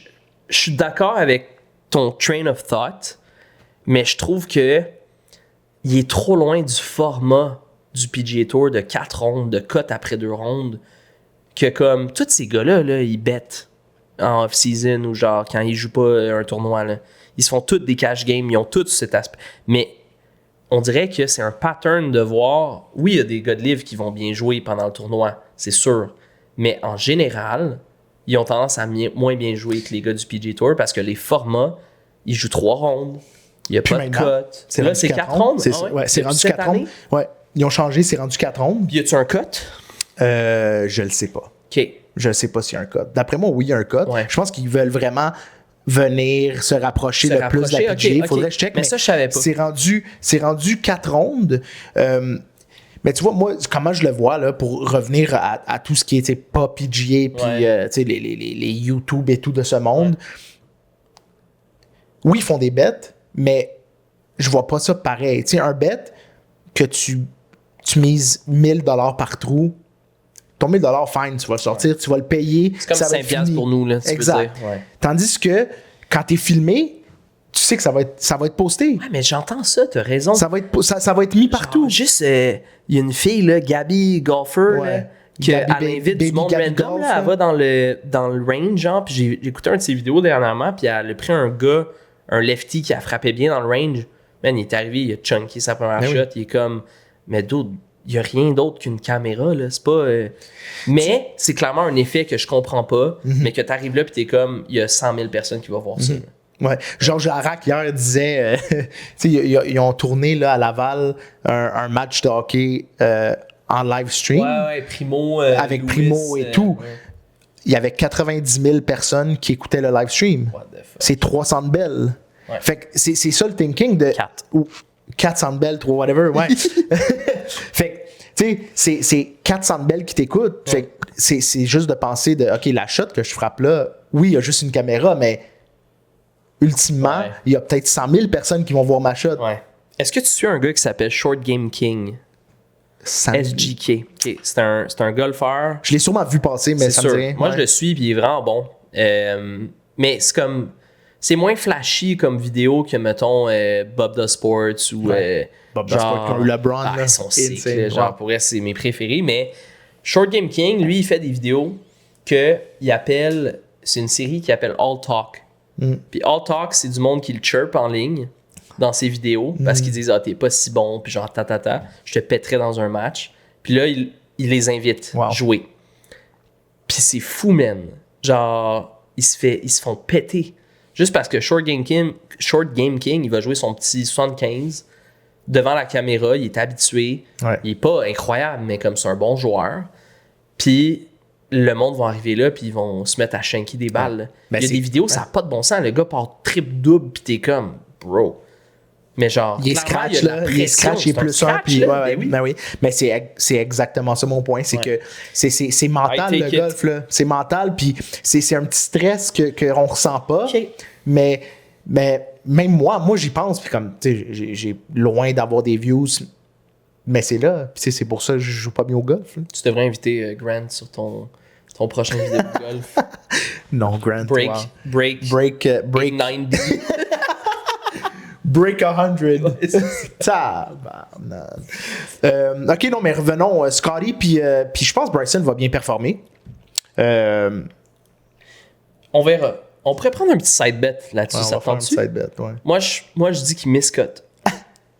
suis d'accord avec ton train of thought, mais je trouve que il est trop loin du format du PGA Tour de 4 rondes, de cote après 2 rondes, que comme tous ces gars-là, là, ils bettent en off-season ou genre quand ils jouent pas un tournoi. Là. Ils se font tous des cash games, ils ont tous cet aspect. Mais on dirait que c'est un pattern de voir, oui, il y a des gars de livre qui vont bien jouer pendant le tournoi, c'est sûr. Mais en général, ils ont tendance à moins bien jouer que les gars du PGA Tour parce que les formats, ils jouent 3 rondes. Il n'y a pas de cote. Là, c'est 4 rondes. C'est rendu 4 rondes. Ouais. Ils ont changé, c'est rendu 4 rondes. Puis y a-tu un cut? Je le sais pas. OK. Je ne sais pas s'il y a un cut. D'après moi, oui, il y a un cut. Ouais. Je pense qu'ils veulent vraiment venir se rapprocher le plus de la PGA. Il faudrait que je check. Mais ça, je savais pas. C'est rendu 4 rondes. Mais tu vois, moi, comment je le vois, là, pour revenir à tout ce qui est pas PGA, puis les YouTube et tout de ce monde, oui, ils font des bets, mais je vois pas ça pareil. Tu sais, un bet que tu mises 1000$ par trou, ton 1000$, fine, tu vas le sortir, tu vas le payer. C'est comme 5$ pour nous, là. Exact. Tandis que quand t'es filmé, tu sais que ça va être posté. Ouais, mais j'entends ça, t'as raison. Ça va être mis partout. Genre, juste, il y a une fille, là, Gabby Golfer, là, qu'elle invite du monde random, Golf, là, elle va dans le range, genre, puis j'ai écouté un de ses vidéos dernièrement, puis elle a pris un gars, un lefty qui a frappé bien dans le range. Man, il est arrivé, il a chunké sa première shot, il est comme, mais dude, il n'y a rien d'autre qu'une caméra, là, c'est pas... Mais c'est clairement un effet que je comprends pas, mais que t'arrives là, puis t'es comme, il y a 100 000 personnes qui vont voir ça. Ouais. Georges Larac, hier, disait, tu sais, ils ont tourné là, à Laval un match de hockey en live stream. Ouais, Primo. Avec Louis, Primo et tout. Ouais. Il y avait 90 000 personnes qui écoutaient le live stream. C'est 300 belles. Ouais. Fait que c'est ça le thinking de... 4. Ou 400 belles, 3, whatever, ouais. Fait que, tu sais, c'est 400 belles qui t'écoutent. Fait que c'est juste de penser de, OK, la shot que je frappe là, oui, il y a juste une caméra, mais ultimement, il y a peut-être 100 000 personnes qui vont voir ma shot. Ouais. Est-ce que tu suis un gars qui s'appelle Short Game King? SGK. Okay. C'est un golfeur. Je l'ai sûrement vu passer, mais ça me dit rien. Moi, je le suis, puis il est vraiment bon. Mais c'est comme... C'est moins flashy comme vidéo que, mettons, Bob The Sports ou... Bob The Sports, LeBron. Ils sont sick, là, genre, pour vrai, c'est mes préférés. Mais Short Game King, lui, il fait des vidéos qu'il appelle... C'est une série qu'il appelle All Talk. Puis All Talk, c'est du monde qui le chirp en ligne dans ses vidéos parce qu'ils disent « Ah, t'es pas si bon, puis genre, je te pèterai dans un match. » Puis là, il les invite à jouer. Puis c'est fou, man. Genre, ils se font péter. Juste parce que Short Game King, il va jouer son petit 75 devant la caméra, il est habitué. Ouais. Il est pas incroyable, mais comme c'est un bon joueur. Puis le monde va arriver là, puis ils vont se mettre à shanker des balles. Ben, il y a des vidéos, ça n'a pas de bon sens. Le gars part triple-double, puis t'es comme, bro. Mais genre, il est scratch, là. Il est scratch, il est plus un, puis oui. Mais c'est exactement ça mon point. C'est que c'est mental, le golf, là. C'est mental, puis c'est un petit stress qu'on ressent pas. Okay. Mais même moi j'y pense, puis comme, tu sais, j'ai loin d'avoir des views, mais c'est là. Puis c'est pour ça que je joue pas bien au golf. Là. Tu devrais inviter Grant sur ton prochain vidéo de golf. Non, Grant. Break 90. Break 100. OK, non, mais revenons. Scotty, puis je pense que Bryson va bien performer. On verra. On pourrait prendre un petit side bet là-dessus, Ouais, on ça va faire un tente-tu? side bet, ouais. Moi, je dis qu'il miscote.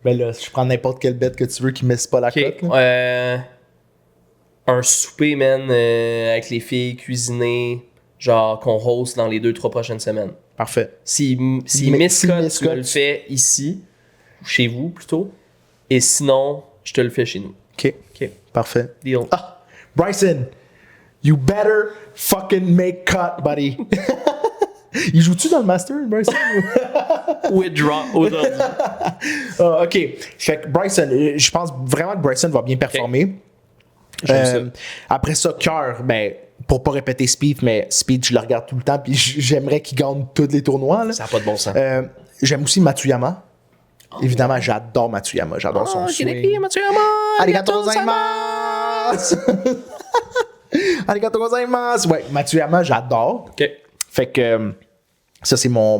Ben là, je prends n'importe quelle bet que tu veux qui ne misse pas la OK. cote. Là. Un souper, man, avec les filles, cuisiner, genre qu'on host dans les 2-3 prochaines semaines. Parfait. S'il s'il miscote, tu miscote, me le fais ici, ou chez vous plutôt. Et sinon, je te le fais chez nous. OK. OK. Parfait. Deal. Ah! Bryson! You better fucking make cut, buddy! Il joue-tu dans le Master, Bryson? Withdraw aujourd'hui. OK. Fait que Bryson, je pense vraiment que Bryson va bien performer. J'aime Après ça, Cœur, ben, pour pas répéter Speed, mais Speed, je le regarde tout le temps, puis j'aimerais qu'il gagne tous les tournois. Là. Ça n'a pas de bon sens. J'aime aussi Matsuyama. Évidemment, j'adore Matsuyama. J'adore son swing. Arigato gozaimasu! Arigato gozaimasu! Ouais, Matsuyama, j'adore. OK. Fait que ça, c'est mon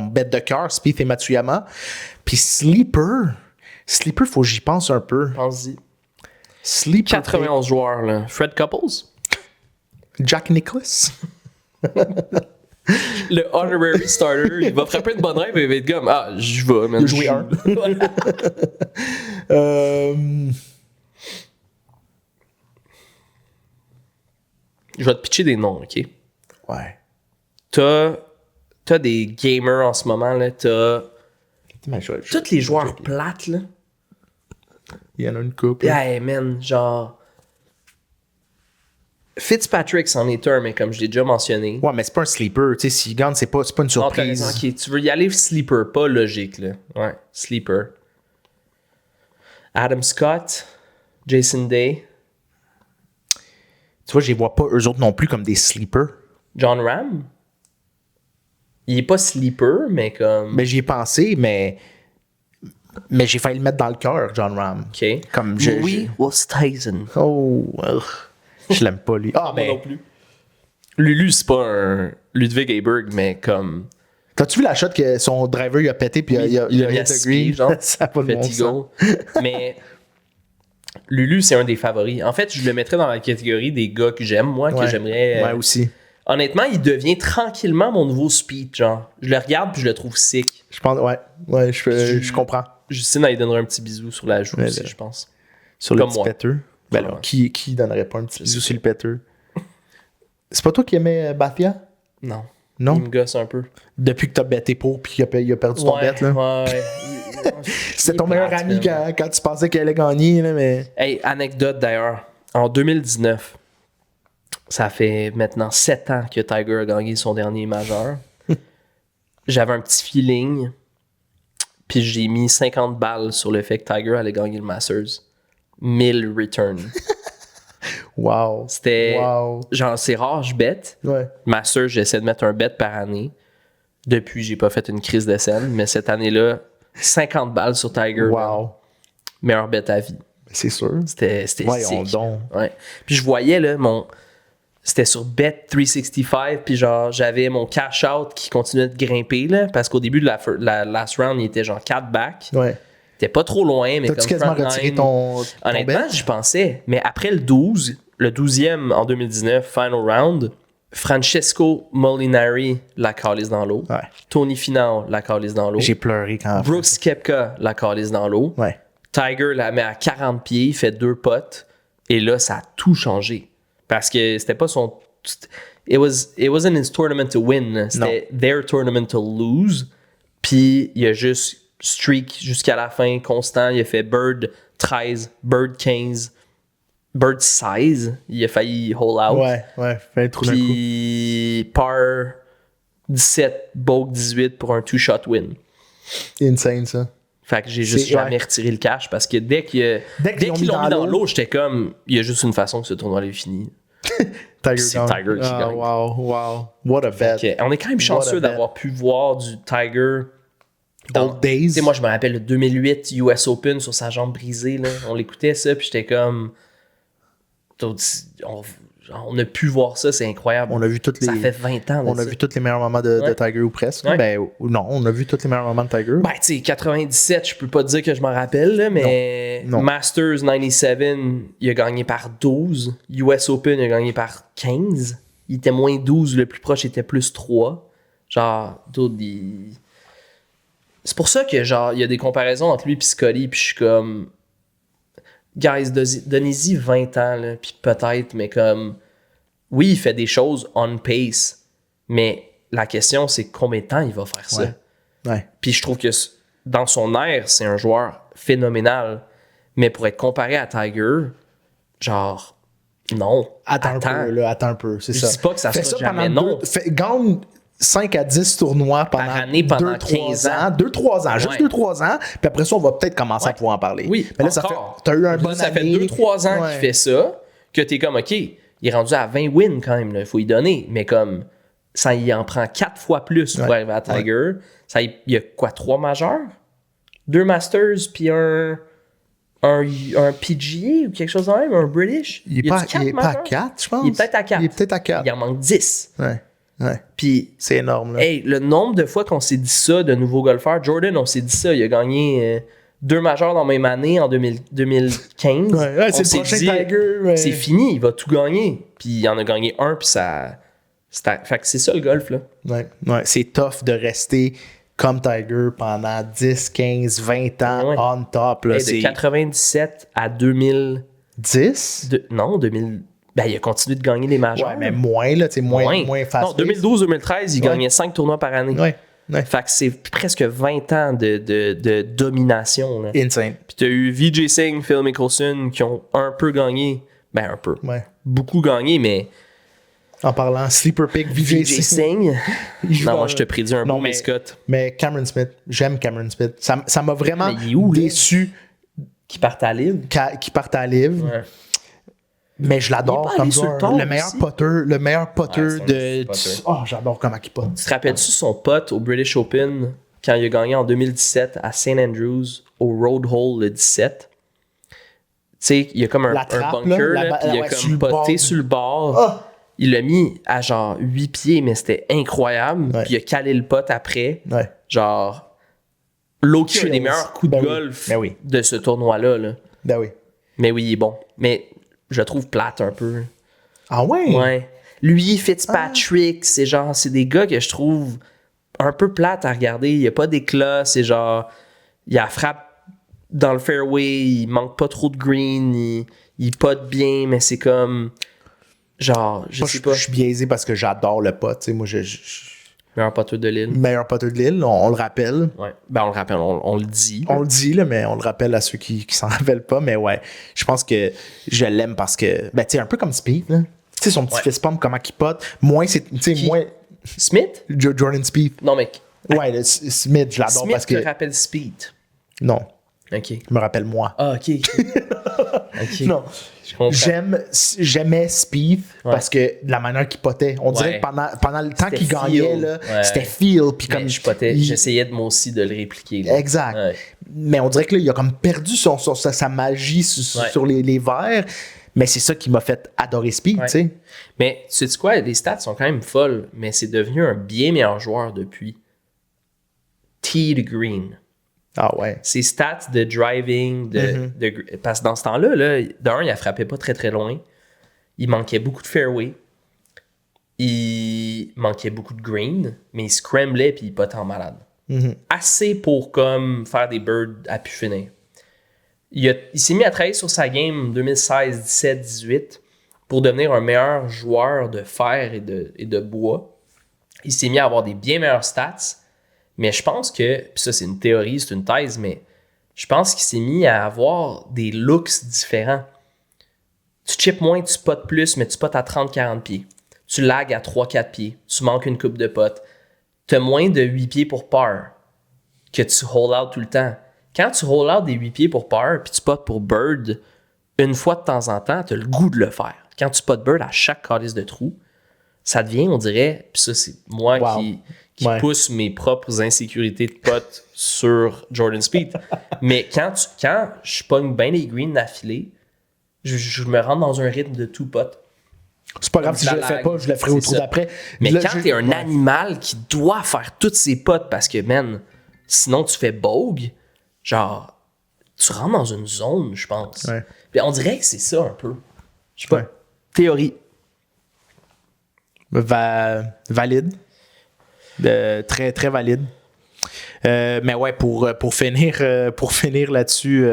bet de cœur, Spieth et Matsuyama. Puis Sleeper, faut que j'y pense un peu. Pense-y. Sleeper. 91 joueurs, là. Fred Couples? Jack Nicklaus. Le honorary starter, il va frapper une bonne rêve et il va être comme ah, je vais, man. Il a joué un. Je vais te pitcher des noms, OK? Ouais. T'as des gamers en ce moment, là. T'as tous les joueurs plates, là. Il y en a une couple. Yeah, man, genre... Fitzpatrick, c'en est un, mais comme je l'ai déjà mentionné. Ouais, mais c'est pas un sleeper. Tu sais, s'il gagne, c'est pas une Non, surprise. t'as raison, ok, tu veux y aller sleeper, pas logique, là. Ouais, sleeper. Adam Scott, Jason Day, Tu vois, je les vois pas eux autres non plus comme des sleepers. John Ram. Il est pas sleeper, mais comme... Mais j'y ai pensé, mais j'ai failli le mettre dans le cœur, John Ram. OK. Comme Louis Oosthuizen. Oh, je l'aime pas, lui. Ah, Moi non plus. Lulu, c'est pas un Ludwig Heiberg, mais comme... T'as-tu vu la shot que son driver il a pété puis il a mis à hit the 6 green? pieds, genre. Ça a pas de Fait bon sens. eagle. Mais Lulu, c'est un des favoris. En fait, je le mettrais dans la catégorie des gars que j'aime, moi, que Ouais. j'aimerais... Ouais, aussi. Honnêtement, il devient tranquillement mon nouveau speed, genre. Je le regarde puis je le trouve sick. Je pense, ouais, je comprends. Justine, elle lui donnerait un petit bisou sur la joue Ouais, aussi, là. je pense. Sur le Comme petit moi. péteux. Ben Ouais. alors, qui donnerait pas un petit bisou sur le péteux? C'est pas toi qui aimais Bathia? Non. Non? Il me gosse un peu. Depuis que t'as betté pour puis qu'il a perdu ton bet, là. Ouais. C'était ton meilleur ami quand tu pensais qu'elle allait gagner, là, mais... Hey, anecdote d'ailleurs. En 2019, ça fait maintenant 7 ans que Tiger a gagné son dernier majeur. J'avais un petit feeling, puis j'ai mis 50 balles sur le fait que Tiger allait gagner le Masters. 1000 return. Wow. C'était... Wow. Genre, c'est rare, je bête. Ouais. Masters, j'essaie de mettre un bet par année. Depuis, j'ai pas fait une crise de scène, mais cette année-là, 50 balles sur Tiger. Wow. man. Meilleur bet à vie. C'est sûr. C'était Voyons sick. donc. Ouais. Puis je voyais, là, c'était sur Bet365, puis genre, j'avais mon cash out qui continuait de grimper, là, parce qu'au début de la last round, il était genre 4 back. Ouais. C'était pas trop loin, mais T'as-tu comme quasiment front retiré line, ton honnêtement, bet? j'y pensais. Mais après le 12e en 2019, final round, Francesco Molinari la calisse dans l'eau. Ouais. Tony Finau la calisse dans l'eau. J'ai pleuré quand... Brooks Koepka la calisse dans l'eau. Ouais. Tiger la met à 40 pieds, il fait 2 putts. Et là, ça a tout changé. Parce que c'était pas son... It wasn't his tournament to win. C'était their tournament to lose. Puis il a juste streak jusqu'à la fin, constant. Il a fait bird 13, bird 15, bird 16. Il a failli hole out. Ouais. Fait un trou d'un coup. Puis par 17, bogey 18 pour un 2-shot win. Insane, ça. Fait que j'ai juste jamais retiré le cash parce que dès qu'ils l'ont mis dans l'eau, j'étais comme, il y a juste une façon que ce tournoi est fini. Tiger c'est gagne. Tiger qui gagne. Wow. What a bet. Okay. On est quand même chanceux d'avoir pu voir du Tiger Old days. Tu sais, moi, je me rappelle le 2008 US Open sur sa jambe brisée. Là. On l'écoutait ça, puis j'étais comme... On a pu voir ça, c'est incroyable. On a vu toutes les... Ça fait 20 ans. On a vu tous les meilleurs moments de Tiger ou presque. Ouais. Ben, non, on a vu tous les meilleurs moments de Tiger. Ben, tu sais, 97, je peux pas te dire que je m'en rappelle, là, mais Non. Masters 97, il a gagné par 12. US Open, il a gagné par 15. Il était moins 12, le plus proche était plus 3. Genre, dude, c'est pour ça que, genre, il y a des comparaisons entre lui et Scotty, puis je suis comme... Guys, donnez-y 20 ans, là, puis peut-être, mais comme... Oui, il fait des choses on pace, mais la question, c'est combien de temps il va faire ça? Ouais. Puis je trouve que dans son air, c'est un joueur phénoménal, mais pour être comparé à Tiger, genre, non. Attends un peu, c'est ça. Je dis pas que ça Fais sera ça jamais pendant non. Gagne 5 à 10 tournois Par année pendant 15 ans. 2-3 ans, juste Ouais. 2-3 ans. Puis après ça, on va peut-être commencer à pouvoir en parler. Oui, mais là, encore. t'as eu un bon Ça fait année. 2-3 ans qu'il fait ça, que t'es comme, OK, il est rendu à 20 wins quand même, il faut y donner. Mais comme, ça, il en prend 4 fois plus pour arriver à Tiger. Ça, il y a quoi, 3 majeurs? 2 Masters, puis un PGA ou quelque chose de même, un British. Il est pas à 4, je pense. Il est peut-être à 4. Il est peut-être à 4. Il en manque 10. Ouais. Puis, c'est énorme, là. Hey, le nombre de fois qu'on s'est dit ça de nouveaux golfeurs, Jordan, on s'est dit ça, il a gagné 2 majeurs dans la même année en 2015. Ouais, c'est le prochain Tiger. Ouais. C'est fini, il va tout gagner. Puis il en a gagné un, puis ça... Fait que c'est ça le golf, là. Ouais, c'est tough de rester comme Tiger pendant 10, 15, 20 ans on top. Là, de 97 à 2000... 10? Non, 2000... Ben, il a continué de gagner les majeurs. Ouais, mais moins, là, tu sais, moins facile. Non, 2012-2013, il gagnait 5 tournois par année. Ouais. Fait que c'est presque 20 ans de domination. Là. Insane. Puis t'as eu Vijay Singh, Phil Mickelson qui ont un peu gagné. Ben, un peu. Ouais. Beaucoup gagné, mais... En parlant sleeper pick, Vijay Singh. Non, moi, je te prédis un bon mascotte. Mais Cameron Smith, j'aime Cameron Smith. Ça m'a vraiment déçu. Qui partent à Live. Qui partent à Live. Ouais. Mais je l'adore comme ça. Le meilleur putter de... Oh, j'adore comment il putt. Tu te rappelles-tu son putt au British Open quand il a gagné en 2017 à St. Andrews au Road Hole le 17? Tu sais, il y a comme un bunker, là, puis il a comme putté sur le bord. Oh! Il l'a mis à genre 8 pieds, mais c'était incroyable. Puis il a calé le putt après. Ouais. Genre, low-key, un des meilleurs coups de golf de ce tournoi-là. Là. Ben oui. Mais oui, il est bon. Mais je le trouve plate un peu. Ah ouais? Ouais. Lui, Fitzpatrick, c'est genre, c'est des gars que je trouve un peu plates à regarder. Il n'y a pas d'éclat. C'est genre, il a frappe dans le fairway, il manque pas trop de green, il putt bien, mais c'est comme... Genre, je sais pas. Je suis biaisé parce que j'adore le putt. Tu sais, moi, meilleur putter de l'île. Meilleur putter de l'île, on le rappelle. Ouais. Ben, on le rappelle, on le dit. On le dit, là, mais on le rappelle à ceux qui s'en rappellent pas. Mais ouais, je pense que je l'aime parce que, ben, tu sais, un peu comme Spieth, là. Tu sais, son petit fist pump, comment il putt. Moins, c'est, tu sais, moins. Smith? Jordan Spieth. Non, mec. Ouais, Smith, je l'adore parce que. Smith te rappelle Spieth. Non. OK. Je me rappelle moi. Ah, OK. OK. Non. J'aimais Spieth parce que la manière qu'il potait, on dirait que pendant le temps qu'il gagnait, là, c'était feel. Puis comme j'essayais moi aussi de le répliquer. Là. Exact. Ouais. Mais on dirait que là, il a comme perdu sa magie sur les verres. Mais c'est ça qui m'a fait adorer Spieth, tu sais. Mais tu sais quoi, les stats sont quand même folles, mais c'est devenu un bien meilleur joueur depuis. Tee to green. Ah ouais. Ses stats de driving, parce que dans ce temps-là, d'un, il a frappé pas très très loin. Il manquait beaucoup de fairway. Il manquait beaucoup de green, mais il scramblait puis il puttait en malade. Assez pour comme faire des birds à pu finir. Il s'est mis à travailler sur sa game 2016, 17, 18 pour devenir un meilleur joueur de fer et de bois. Il s'est mis à avoir des bien meilleures stats. Mais je pense que, puis ça c'est une théorie, c'est une thèse, mais je pense qu'il s'est mis à avoir des looks différents. Tu chips moins, tu potes plus, mais tu potes à 30-40 pieds. Tu lags à 3-4 pieds. Tu manques une coupe de potes. Tu as moins de 8 pieds pour par que tu hold out tout le temps. Quand tu hold out des 8 pieds pour par, puis tu potes pour bird, une fois de temps en temps, tu as le goût de le faire. Quand tu potes bird à chaque calice de trou, ça devient, on dirait, puis ça c'est moi qui pousse mes propres insécurités de potes sur Jordan Spieth. Mais quand je pogne bien les greens d'affilée, je me rentre dans un rythme de tout pote. C'est pas grave si je le fais pas, je le ferai au trou d'après. Mais là, quand t'es un animal qui doit faire toutes ses potes parce que, man, sinon tu fais bogue, genre, tu rentres dans une zone, je pense. Ouais. Puis on dirait que c'est ça un peu. Je sais pas. Théorie. Valide. Très, très valide. Mais ouais, pour finir là-dessus,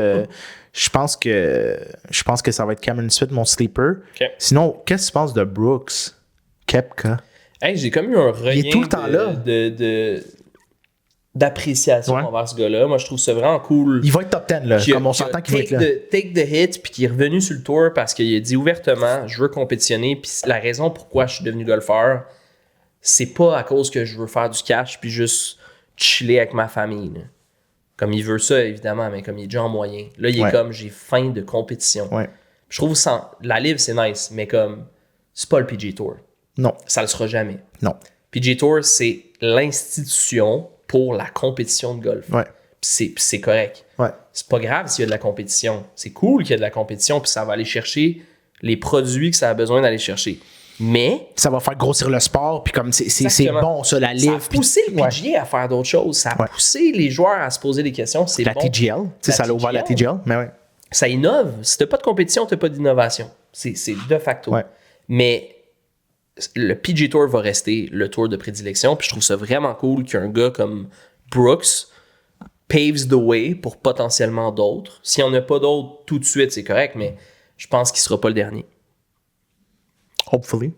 je pense que ça va être Cameron Smith, mon sleeper. Okay. Sinon, qu'est-ce que tu penses de Brooks Koepka? Hey, j'ai comme eu un regain Il est tout le temps là. d'appréciation envers ce gars-là. Moi, je trouve ça vraiment cool. Il va être top 10, là, comme on s'entend qu'il va être là. Take the hit, puis qu'il est revenu sur le tour parce qu'il a dit ouvertement, je veux compétitionner, puis la raison pourquoi je suis devenu golfeur, c'est pas à cause que je veux faire du cash, puis juste chiller avec ma famille. Là. Comme il veut ça, évidemment, mais comme il est déjà en moyen. Là, il est comme, j'ai faim de compétition. Ouais. Je trouve la Live, c'est nice, mais comme, c'est pas le PGA Tour. Non. Ça le sera jamais. Non. PGA Tour, c'est l'institution pour la compétition de golf. Ouais. C'est correct. Ouais. C'est pas grave s'il y a de la compétition. C'est cool qu'il y ait de la compétition, puis ça va aller chercher les produits que ça a besoin d'aller chercher. Mais ça va faire grossir le sport, puis comme c'est bon, ça, la Live. Ça a poussé le PGA à faire d'autres choses. Ça a poussé les joueurs à se poser des questions. C'est la bon. TGL, ça a ouvert la TGL, mais ouais. Ça innove. Si t'as pas de compétition, t'as pas d'innovation. C'est de facto. Ouais. Mais le PGA Tour va rester le tour de prédilection, puis je trouve ça vraiment cool qu'un gars comme Brooks paves the way pour potentiellement d'autres. S'il n'y en a pas d'autres tout de suite, c'est correct, mais je pense qu'il sera pas le dernier. Hopefully.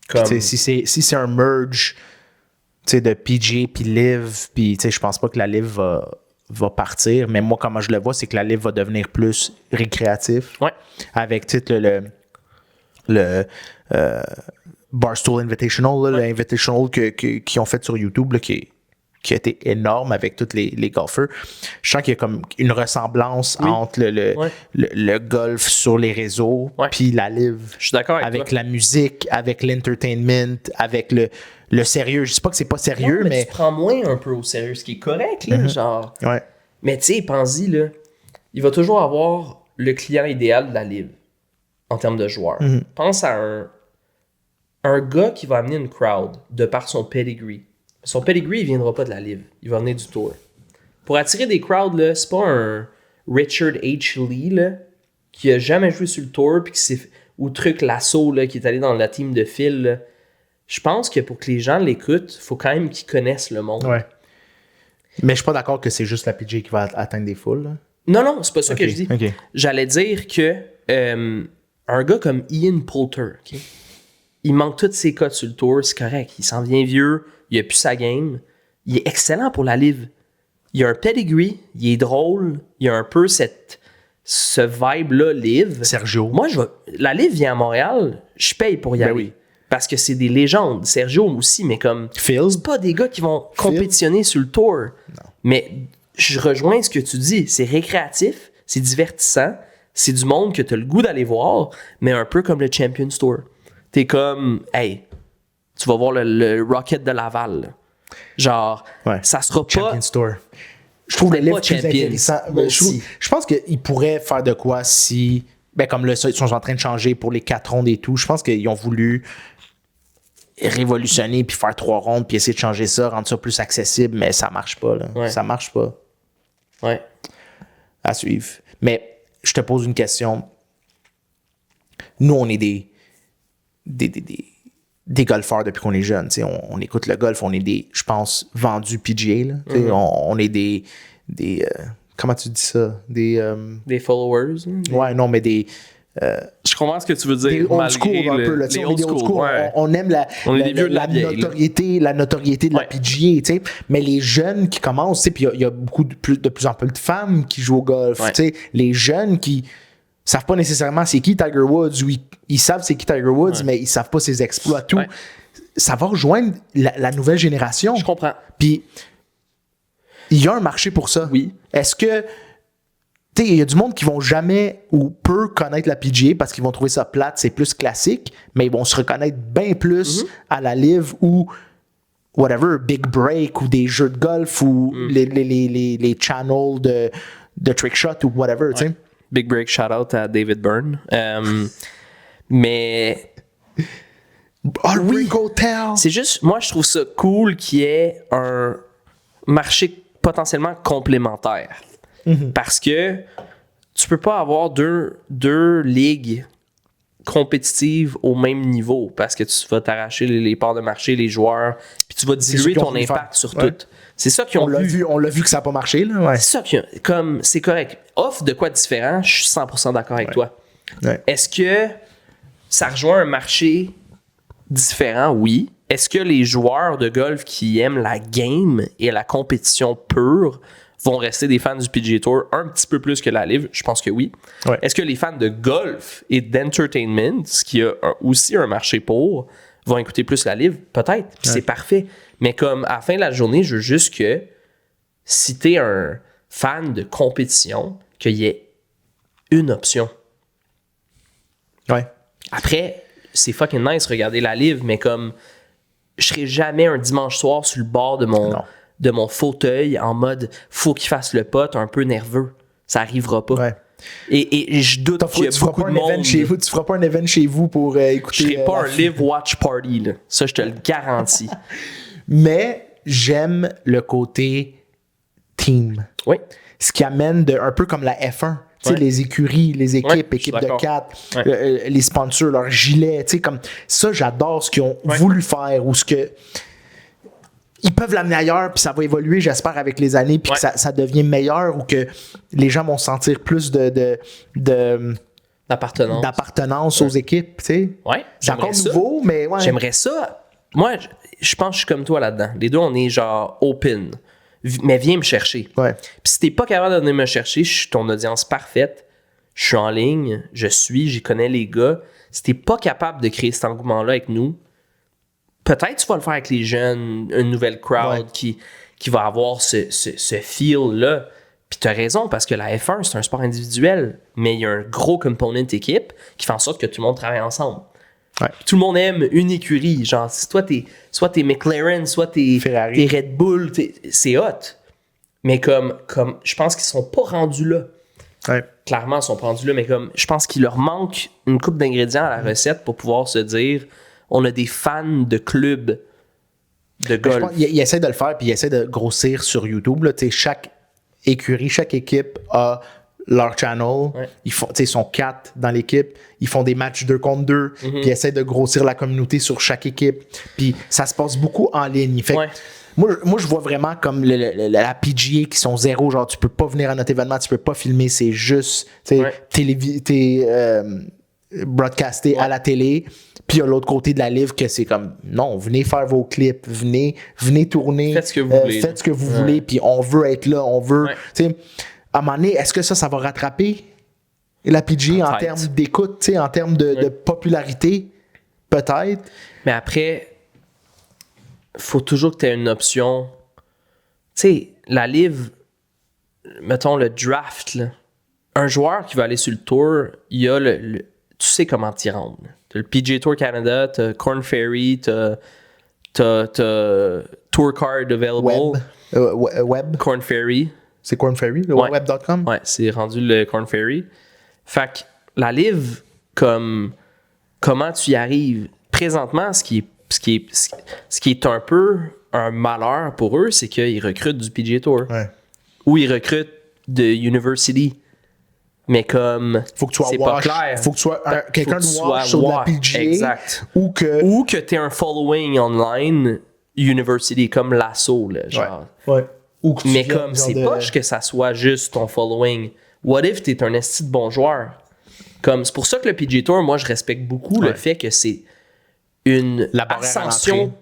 Comme... Si c'est un merge de PGA puis Live, puis je pense pas que la Live va partir, mais moi, comment je le vois, c'est que la Live va devenir plus récréatif. Ouais. Avec le Barstool Invitational, l'invitational qu'ils ont fait sur YouTube, là, qui a été énorme avec tous les golfeurs. Je sens qu'il y a comme une ressemblance entre le golf sur les réseaux puis la Live. Je suis d'accord avec la musique, avec l'entertainment, avec le sérieux. Je sais pas que c'est pas sérieux, non, mais tu prends moins un peu au sérieux, ce qui est correct, là, genre. Ouais. Mais tu sais, pense-y, là, il va toujours avoir le client idéal de la Live en termes de joueurs. Pense à un gars qui va amener une crowd de par son pedigree. Son pedigree, il viendra pas de la Live. Il va venir du tour. Pour attirer des crowds, là, c'est pas un Richard H. Lee là, qui a jamais joué sur le tour puis ou Truc Lasso là, qui est allé dans la team de Phil. Là. Je pense que pour que les gens l'écoutent, il faut quand même qu'ils connaissent le monde. Ouais. Mais je suis pas d'accord que c'est juste la PGA qui va atteindre des foules. Là. Non, c'est pas ça que je dis. Okay. J'allais dire que un gars comme Ian Poulter, okay? Il manque tous ses cotes sur le tour, c'est correct. Il s'en vient vieux, il a plus sa game. Il est excellent pour la Live. Il a un pedigree, il est drôle, il a un peu ce vibe-là Live. Sergio. Moi, la Live vient à Montréal, je paye pour y aller. Oui. Parce que c'est des légendes. Sergio aussi, mais comme... Phil. C'est pas des gars qui vont compétitionner sur le tour. Non. Mais je rejoins ce que tu dis. C'est récréatif, c'est divertissant, c'est du monde que tu as le goût d'aller voir, mais un peu comme le Champions Tour. T'es comme, hey, tu vas voir le Rocket de Laval. Là. Genre, ça sera Champions pas... Tour. Je trouve le livre plus Champions, intéressant. Je pense qu'ils pourraient faire de quoi si... comme là, ils sont en train de changer pour les 4 rondes et tout. Je pense qu'ils ont voulu révolutionner puis faire 3 rondes puis essayer de changer ça, rendre ça plus accessible, mais ça marche pas. Là. Ouais. Ça marche pas. Ouais. À suivre. Mais je te pose une question. Nous, on est des golfeurs depuis qu'on est jeune. On écoute le golf, on est je pense, vendus PGA. Là, on est des comment tu dis ça? Des followers. Ouais, non, mais je comprends ce que tu veux dire. Des old school un peu. Là, les on est des old school. Ouais. On aime la notoriété de la PGA. T'sais. Mais les jeunes qui commencent, puis il y a de plus en plus de femmes qui jouent au golf. Ouais. Les jeunes qui savent pas nécessairement c'est qui Tiger Woods, ou ils savent c'est qui Tiger Woods, mais ils savent pas ses exploits. Tout. Ouais. Ça va rejoindre la nouvelle génération. Je comprends. Puis il y a un marché pour ça. Oui. Est-ce que il y a du monde qui vont jamais ou peu connaître la PGA parce qu'ils vont trouver ça plate, c'est plus classique, mais ils vont se reconnaître bien plus à la Live ou whatever, Big Break ou des jeux de golf ou les channels de trick shot ou whatever, tu sais. Big Break, shout out à David Byrne. Mais oui, Hotel. C'est juste, moi je trouve ça cool qu'il y ait un marché potentiellement complémentaire. Parce que tu peux pas avoir deux ligues compétitive au même niveau parce que tu vas t'arracher les parts de marché, les joueurs, puis tu vas diluer ton impact sur tout. C'est ça qu'ils ont vu. On l'a vu que ça n'a pas marché. Là, ouais. C'est ça comme c'est correct. Offre de quoi différent, je suis 100% d'accord avec toi. Ouais. Est-ce que ça rejoint un marché différent? Oui. Est-ce que les joueurs de golf qui aiment la game et la compétition pure vont rester des fans du PGA Tour un petit peu plus que la LIV? Je pense que oui. Ouais. Est-ce que les fans de golf et d'entertainment, ce qui a aussi un marché pour, vont écouter plus la LIV? Peut-être. Puis c'est parfait. Mais comme à la fin de la journée, je veux juste que si t'es un fan de compétition, qu'il y ait une option. Ouais. Après, c'est fucking nice regarder la LIV, mais comme je serai jamais un dimanche soir sur le bord de mon fauteuil en mode faut qu'il fasse le pot un peu nerveux. Ça arrivera pas. Ouais. Et je doute qu'il y a beaucoup de monde. Tu feras pas un event chez vous pour écouter. Je serai pas un live watch party. Là. Ça, je te le garantis. Mais j'aime le côté team. Oui. Ce qui amène un peu comme la F1. Tu sais, les écuries, les équipes de 4, les sponsors, leurs gilets, tu sais, comme ça, j'adore ce qu'ils ont voulu faire ou ce que. Ils peuvent l'amener ailleurs, puis ça va évoluer, j'espère, avec les années, puis que ça devient meilleur ou que les gens vont sentir plus d'appartenance aux équipes, tu sais. Ouais, c'est encore nouveau, mais ouais. J'aimerais ça. Moi, je pense que je suis comme toi là-dedans. Les deux, on est genre open. Mais viens me chercher. Ouais. Puis si t'es pas capable de venir me chercher, je suis ton audience parfaite. Je suis en ligne, j'y connais les gars. Si t'es pas capable de créer cet engouement-là avec nous, peut-être tu vas le faire avec les jeunes, une nouvelle crowd qui va avoir ce feel-là. Puis t'as raison, parce que la F1, c'est un sport individuel, mais il y a un gros component équipe qui fait en sorte que tout le monde travaille ensemble. Ouais. Tout le monde aime une écurie. Genre, si toi, soit t'es McLaren, soit t'es Red Bull, c'est hot. Mais comme je pense qu'ils sont pas rendus là. Ouais. Clairement, ils sont pas rendus là, mais comme je pense qu'il leur manque une coupe d'ingrédients à la recette pour pouvoir se dire on a des fans de clubs de golf. Il essaie de le faire, puis il essaie de grossir sur YouTube. Là. Chaque écurie, chaque équipe a leur channel. Ouais. Ils sont 4 dans l'équipe. Ils font des matchs 2 contre 2. Puis ils essaient de grossir la communauté sur chaque équipe. Puis ça se passe beaucoup en ligne. Fait moi, je vois vraiment comme la PGA qui sont zéro. Genre, tu peux pas venir à notre événement, tu peux pas filmer. C'est juste broadcasté à la télé. Puis il y a l'autre côté de la livre que c'est comme non, venez faire vos clips, venez tourner. Faites ce que vous voulez. Faites ce que vous voulez. Puis on veut être là. On veut. À un moment donné, est-ce que ça va rattraper la PGA en termes d'écoute, en termes de popularité? Peut-être. Mais après, faut toujours que tu aies une option. Tu sais, la livre, mettons le draft, là. Un joueur qui va aller sur le tour, il y a tu sais comment t'y rendre. T'as le PGA Tour Canada, t'as Korn Ferry, t'as Tour Card Available. Web. Korn Ferry. C'est Korn Ferry, le web.com? Ouais, c'est rendu le Korn Ferry. Fait que la livre, comment tu y arrives? Présentement, ce qui est un peu un malheur pour eux, c'est qu'ils recrutent du PGA Tour. Ouais. Ou ils recrutent de University. Mais comme faut que tu sois c'est pas clair. Faut que tu sois quelqu'un de wash sur la PGA. Exact. Ou que tu aies un following online University, comme Lasso, là, genre. Ouais. Mais comme c'est poche que ça soit juste ton following. What if t'es un esti de bon joueur? Comme, c'est pour ça que le PGA Tour, moi, je respecte beaucoup le fait que c'est une ascension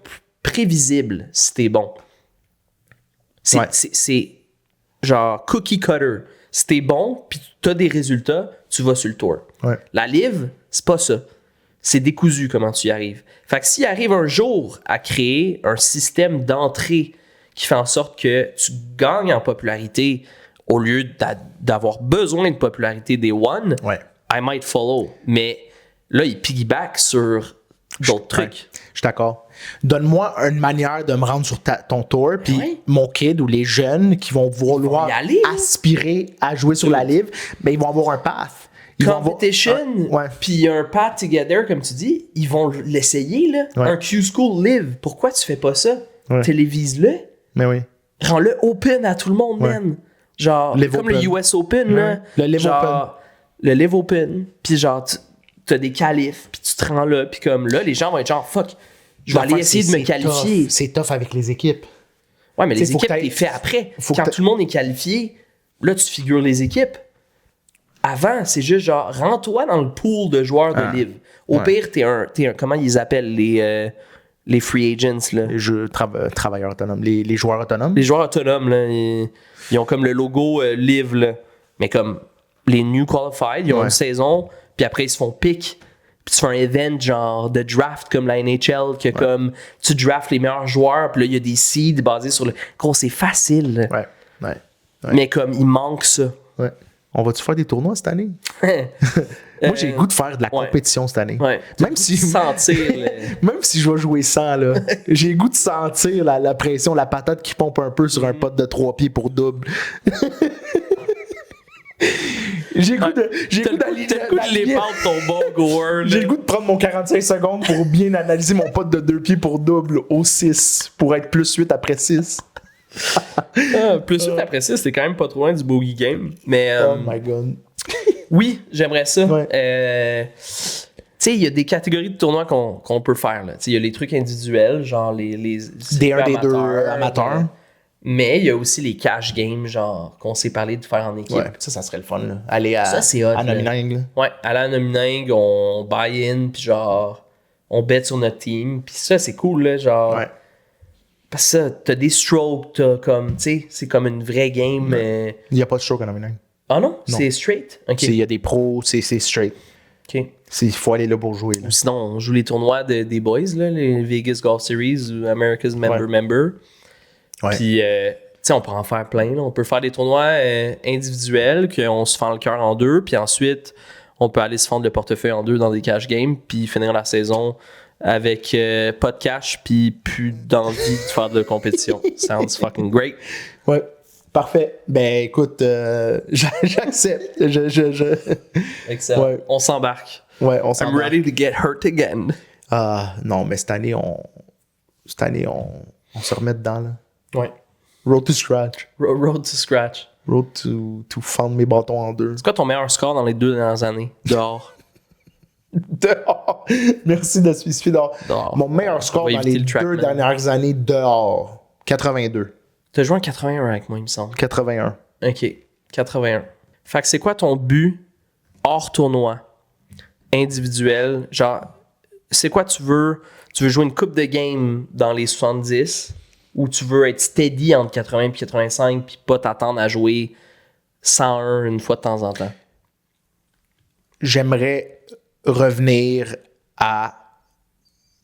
prévisible si t'es bon. C'est genre cookie cutter. Si t'es bon, puis t'as des résultats, tu vas sur le tour. Ouais. La livre, c'est pas ça. C'est décousu comment tu y arrives. Fait que s'il arrive un jour à créer un système d'entrée qui fait en sorte que tu gagnes en popularité au lieu d'avoir besoin de popularité des one, I might follow. Mais là, il piggyback sur d'autres trucs. Je suis d'accord. Donne-moi une manière de me rendre sur ton tour, puis mon kid ou les jeunes qui vont vouloir aspirer à jouer sur la livre, mais ils vont avoir un path. Competition, puis un path together, comme tu dis, ils vont l'essayer, là. Un Q-School live. Pourquoi tu fais pas ça? Télévise-le. Mais oui. Rends-le open à tout le monde, man. Genre, live comme open. le US Open, là. Le Live Open. Le Live Open. Puis genre, t'as des qualifs, puis tu te rends là, puis comme là, les gens vont être genre, fuck, je vais aller essayer de me qualifier. Tough. C'est tough avec les équipes. Ouais, mais les équipes, t'es fait après. Quand tout le monde est qualifié, là, tu figures les équipes. Avant, c'est juste genre, rends-toi dans le pool de joueurs de livre. Au pire, t'es un, comment ils appellent les free agents, là? Les travailleurs autonomes, les joueurs autonomes. Les joueurs autonomes, là, ils ont comme le logo livre, là. Mais comme les new qualified, ils ont une saison, puis après, ils se font pick. Puis tu fais un event genre de draft comme la NHL, que comme tu drafts les meilleurs joueurs, puis là, il y a des seeds basés sur le... Gros, c'est facile. Ouais. Mais comme, il manque ça. Ouais. On va-tu faire des tournois cette année? Moi, j'ai le goût de faire de la compétition cette année. Ouais. Même si sentir même si je vais jouer sans, là, j'ai le goût de sentir la pression, la patate qui pompe un peu sur un pot de 3 pieds pour double. J'ai le goût de l'épaule de ton bon goer. J'ai le goût de prendre mon 45 secondes pour bien analyser mon pot de 2 pieds pour double au 6 pour être plus 8 après 6. Plus 8 après 6, c'est quand même pas trop loin du bogey game. Mais, oh my god. Oui, j'aimerais ça. Ouais. Tu sais, il y a des catégories de tournois qu'on peut faire. Il y a les trucs individuels, genre les des 1 des 2 amateurs. Mais il y a aussi les cash games, genre, qu'on s'est parlé de faire en équipe. Ouais, ça serait le fun, là. Aller à Nominingue. Ouais, aller à Nominingue, on buy-in, puis genre, on bet sur notre team. Puis ça, c'est cool, là, genre. Ouais. Parce que ça, t'as des strokes, t'as comme, tu sais, c'est comme une vraie game. Il n'y a pas de stroke à Nominingue. Ah non? C'est straight? OK. Il y a des pros, c'est straight. OK. Il faut aller là pour jouer. Là. Ou sinon, on joue les tournois des boys, là, les Vegas Golf Series ou America's Member. Ouais. Puis, tu sais, on peut en faire plein. Là. On peut faire des tournois individuels, qu'on se fend le cœur en deux, puis ensuite, on peut aller se fendre le portefeuille en deux dans des cash games, puis finir la saison avec pas de cash, puis plus d'envie de faire de compétition. Sounds fucking great. Ouais. Parfait. Ben, écoute, j'accepte. Excellent. Ouais. On s'embarque. Ouais, on s'embarque. I'm ready to get hurt again. Non, mais cette année, on se remet dedans, là. Ouais. Road to scratch. Road to scratch. Road to fendre mes bâtons en deux. C'est quoi ton meilleur score dans les 2 dernières années? Dehors. Dehors. Merci de se suivre dehors. Mon meilleur score dans les 2 dernières années dehors. 82. T'as joué en 81 avec moi, il me semble. 81. OK. 81. Fait que c'est quoi ton but hors tournoi? Individuel? Genre, c'est quoi tu veux? Tu veux jouer une coupe de game dans les 70? Ou tu veux être steady entre 80 et 85 puis pas t'attendre à jouer 101 une fois de temps en temps? J'aimerais revenir à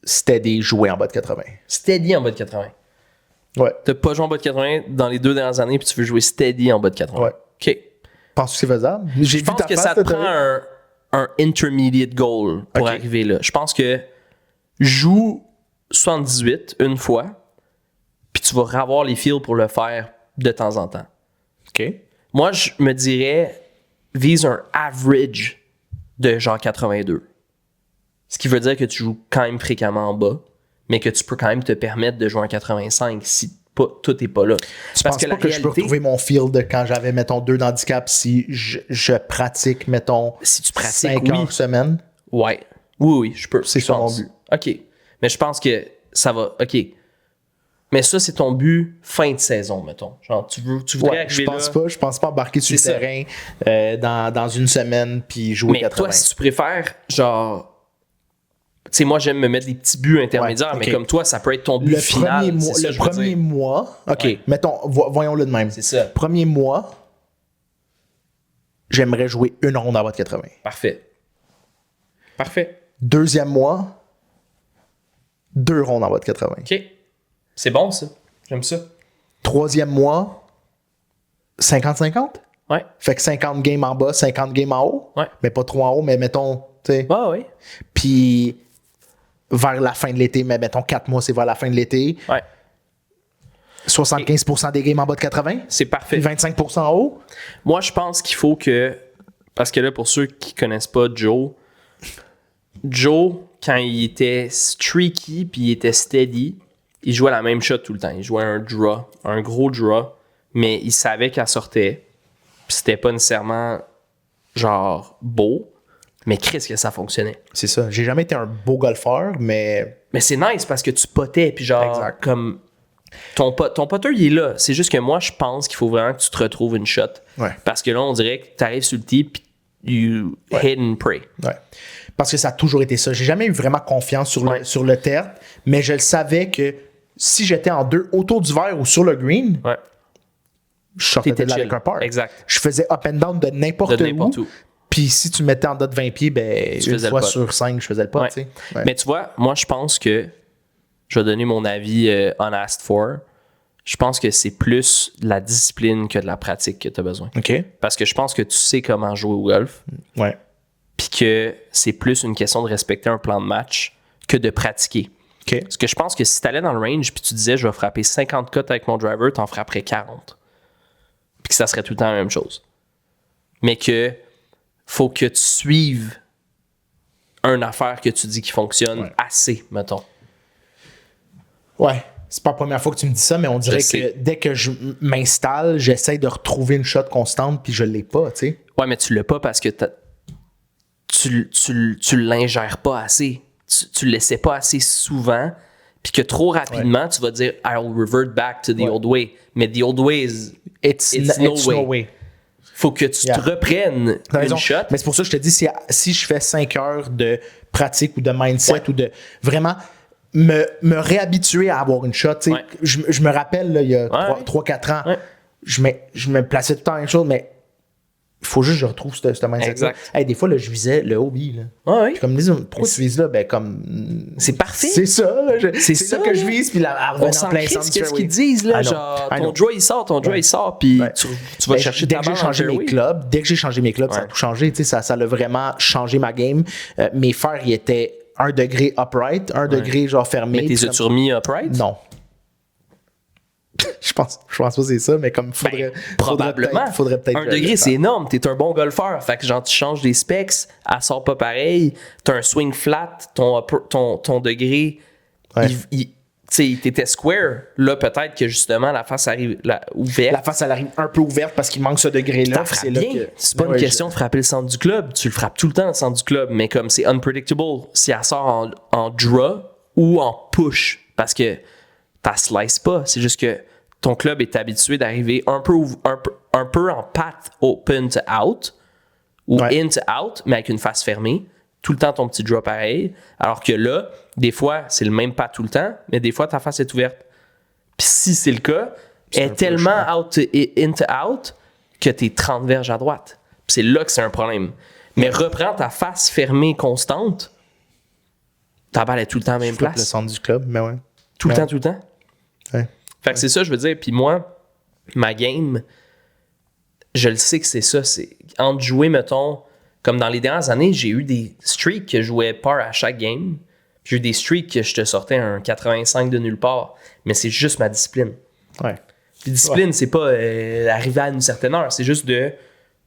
steady jouer en bas de 80. Steady en bas de 80. Ouais. T'as pas joué en bas de 80 dans les 2 dernières années puis tu veux jouer steady en bas de 80. Ouais. OK. Penses-tu que c'est faisable? Je pense que ça te prend un intermediate goal pour arriver là. Je pense que joue 78 une fois puis tu vas avoir les feels pour le faire de temps en temps. OK. Moi, je me dirais, vise un average de genre 82. Ce qui veut dire que tu joues quand même fréquemment en bas, mais que tu peux quand même te permettre de jouer en 85 si tout n'est pas là. Tu penses pas que je peux retrouver mon feel de quand j'avais, mettons, 2 d'handicap si je pratique, mettons, si tu pratiques, 5 heures semaine? Ouais. Oui, je peux. C'est ça mon but. OK. Mais je pense que ça va... OK. Mais ça, c'est ton but fin de saison, mettons. Genre, tu voudrais arriver je pense pas embarquer sur le terrain dans une semaine puis jouer 80. Mais toi, si tu préfères, genre... Tu sais, moi, j'aime me mettre des petits buts intermédiaires, mais comme toi, ça peut être ton but final. Le premier mois... OK, mettons, voyons-le de même. C'est ça. Premier mois, j'aimerais jouer une ronde en bas de 80. Parfait. Deuxième mois, 2 rondes en bas de 80. OK. C'est bon, ça. J'aime ça. Troisième mois, 50-50? Ouais. Fait que 50 games en bas, 50 games en haut. Ouais. Mais pas trop en haut, mais mettons, tu sais. Ouais. Puis vers la fin de l'été, mais mettons 4 mois, c'est vers la fin de l'été. Ouais. 75% des games en bas de 80. C'est parfait. Puis 25% en haut. Moi, je pense qu'il faut que... Parce que là, pour ceux qui connaissent pas Joe, quand il était streaky puis il était steady, il jouait la même shot tout le temps. Il jouait un draw, un gros draw, mais il savait qu'elle sortait. Puis c'était pas nécessairement genre beau, Mais Chris, que ça fonctionnait. C'est ça. J'ai jamais été un beau golfeur, mais... Mais c'est nice parce que tu potais, puis genre, Exact. comme... Ton putter, il est là. C'est juste que moi, je pense qu'il faut vraiment que tu te retrouves une shot. Ouais. Parce que là, on dirait que tu arrives sur le tee, puis you hit and pray. Ouais. Parce que ça a toujours été ça. J'ai jamais eu vraiment confiance sur le terre, mais je le savais que si j'étais autour du verre ou sur le green, Ouais. je sortais de là chill. avec un par. Exact. Je faisais up and down de n'importe où. Puis si tu me mettais en dedans de 20 pieds, ben, une fois sur 5, je faisais le pas. Ouais. Mais tu vois, moi, je pense que je vais donner mon avis unasked for. Je pense que c'est plus de la discipline que de la pratique que tu as besoin. OK. Parce que je pense que tu sais comment jouer au golf. Ouais. Puis que c'est plus une question de respecter un plan de match que de pratiquer. OK. Parce que je pense que si tu allais dans le range puis tu disais je vais frapper 50 cuts avec mon driver, tu en frapperais 40. Puis que ça serait tout le temps la même chose. Mais que faut que tu suives une affaire que tu dis qui fonctionne assez, mettons. Ouais. C'est pas la première fois que tu me dis ça, mais on dirait que dès que je m'installe, j'essaie de retrouver une shot constante puis je l'ai pas, tu sais. Ouais, mais tu l'as pas parce que tu l'ingères pas assez. Tu le laissais pas assez souvent. Puis que trop rapidement, tu vas dire I'll revert back to the old way. Mais the old way is it's no way. Faut que tu te reprennes une shot. Mais c'est pour ça que je te dis, si je fais 5 heures de pratique ou de mindset ou de vraiment me réhabituer à avoir une shot, tu sais, je me rappelle, là, il y a 3-4 ans, je me plaçais tout le temps la même chose, mais il faut juste que je retrouve ce mindset-là. Hey, des fois, là, je visais le hobby. Là. Ouais. Comme disent, pourquoi tu vises là? Ben, comme. C'est parfait. C'est ça, là. C'est ça que je vise, puis la on s'en plein centre. Qu'est-ce qu'ils disent, là? Genre, ton draw, il sort, puis tu vas chercher ta balle. Dès que j'ai changé mes clubs, ça a tout changé. Tu sais, ça a vraiment changé ma game. Mes fers, ils étaient 1 degré upright, 1 degré genre fermé. Mais t'es as-tu remis upright? Non. Je pense pas que c'est ça, mais comme probablement. Faudrait peut-être 1 degré, c'est énorme. T'es un bon golfeur. Fait que genre, tu changes des specs, elle sort pas pareil. T'as un swing flat, ton degré, t'étais square. Là, peut-être que justement, la face arrive ouverte. La face, elle arrive un peu ouverte parce qu'il manque ce degré-là. C'est pas une question de frapper le centre du club. Tu le frappes tout le temps, le centre du club. Mais comme c'est unpredictable, si elle sort en draw ou en push, parce que t'as slice pas. C'est juste que ton club est habitué d'arriver un peu en path open to out ou in to out, mais avec une face fermée. Tout le temps ton petit draw pareil. Alors que là, des fois, c'est le même pas tout le temps, mais des fois, ta face est ouverte. Puis si c'est le cas, elle est tellement in to out que t'es 30 verges à droite. Puis c'est là que c'est un problème. Mais reprends ta face fermée constante, ta balle est tout le temps à la même place. Le centre du club, mais ouais. Tout le temps. Ouais. Fait que c'est ça, je veux dire. Puis moi, ma game, je le sais que c'est ça. C'est entre jouer, mettons, comme dans les dernières années, j'ai eu des streaks que je jouais par à chaque game. J'ai eu des streaks que je te sortais un 85 de nulle part. Mais c'est juste ma discipline. Ouais. Puis discipline, c'est pas arriver à une certaine heure. C'est juste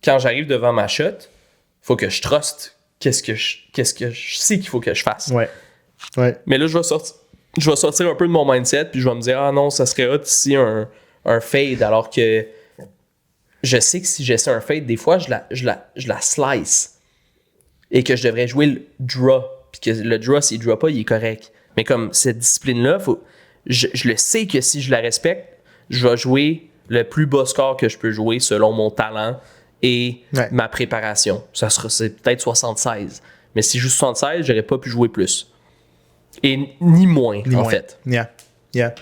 quand j'arrive devant ma shot, faut que je truste qu'est-ce que je sais qu'il faut que je fasse. Ouais. Mais là, je vais sortir un peu de mon mindset, puis je vais me dire, ah non, ça serait hot ici un fade, alors que je sais que si j'essaie un fade, des fois, je la slice. Et que je devrais jouer le draw. Puis que le draw, s'il draw pas, il est correct. Mais comme cette discipline-là, je le sais que si je la respecte, je vais jouer le plus bas score que je peux jouer selon mon talent et ma préparation. C'est peut-être 76. Mais si je joue 76, j'aurais pas pu jouer plus. Et ni moins, en fait. Yeah.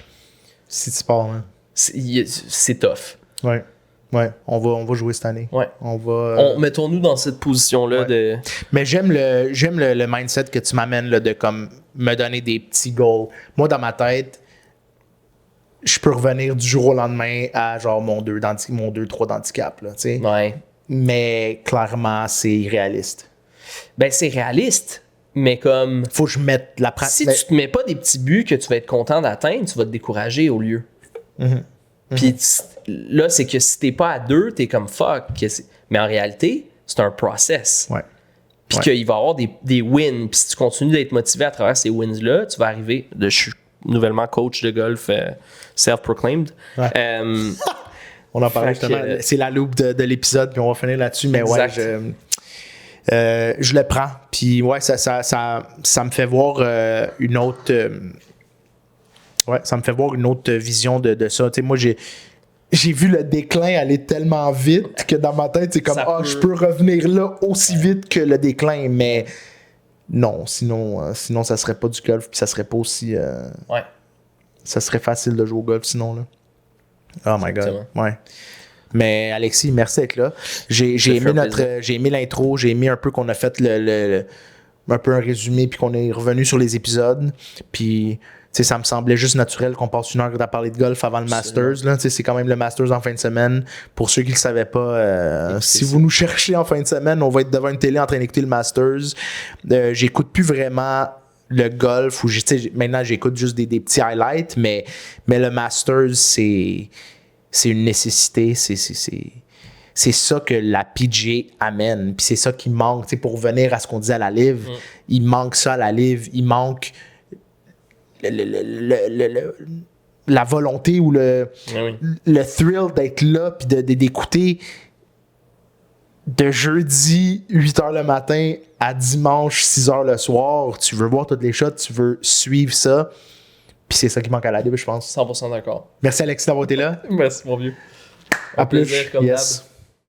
C'est sport, hein. C'est tough. Ouais. On va jouer cette année. Ouais. Mettons-nous dans cette position-là de... Mais j'aime le mindset que tu m'amènes là, de comme me donner des petits goals. Moi, dans ma tête, je peux revenir du jour au lendemain à genre mon 2-3 d'handicap. Là, t'sais. Ouais. Mais clairement, c'est irréaliste. Ben, c'est réaliste. Mais comme... Faut que je mette la pratique. Si tu te mets pas des petits buts que tu vas être content d'atteindre, tu vas te décourager au lieu. Puis là, c'est que si t'es pas à 2, t'es comme fuck. Mais en réalité, c'est un process. Puis qu'il va y avoir des wins. Puis si tu continues d'être motivé à travers ces wins-là, tu vas arriver... Je suis nouvellement coach de golf self-proclaimed. On en parlait justement. C'est la loupe de l'épisode, puis on va finir là-dessus. Mais exact. je le prends. Puis ouais, ça me fait voir une autre. Ouais, ça me fait voir une autre vision de ça. Tu sais, moi, j'ai vu le déclin aller tellement vite que dans ma tête, c'est comme je peux revenir là aussi vite que le déclin, mais non, sinon ça serait pas du golf, puis ça serait pas aussi. Ouais. Ça serait facile de jouer au golf sinon, là. Oh my god. Ouais. Mais Alexis, merci d'être là. J'ai aimé l'intro, j'ai aimé un peu qu'on a fait un peu un résumé, puis qu'on est revenu sur les épisodes. Puis, tu sais, ça me semblait juste naturel qu'on passe une heure à parler de golf avant le Masters. Là. Tu sais, c'est quand même le Masters en fin de semaine. Pour ceux qui ne le savaient pas, si vous nous cherchez en fin de semaine, on va être devant une télé en train d'écouter le Masters. J'écoute plus vraiment le golf, maintenant j'écoute juste des petits highlights, mais le Masters, c'est une nécessité, c'est ça que la PGA amène, puis c'est ça qui manque, tu sais, pour revenir à ce qu'on disait à la livre, il manque ça à la livre, il manque la volonté ou le thrill d'être là, puis d'écouter de jeudi 8h le matin à dimanche 6h le soir. Tu veux voir toutes les shots, tu veux suivre ça, puis c'est ça qui manque à la livre, je pense. 100% d'accord. Merci Alexis d'avoir été là. Merci mon vieux. À plus. Yes.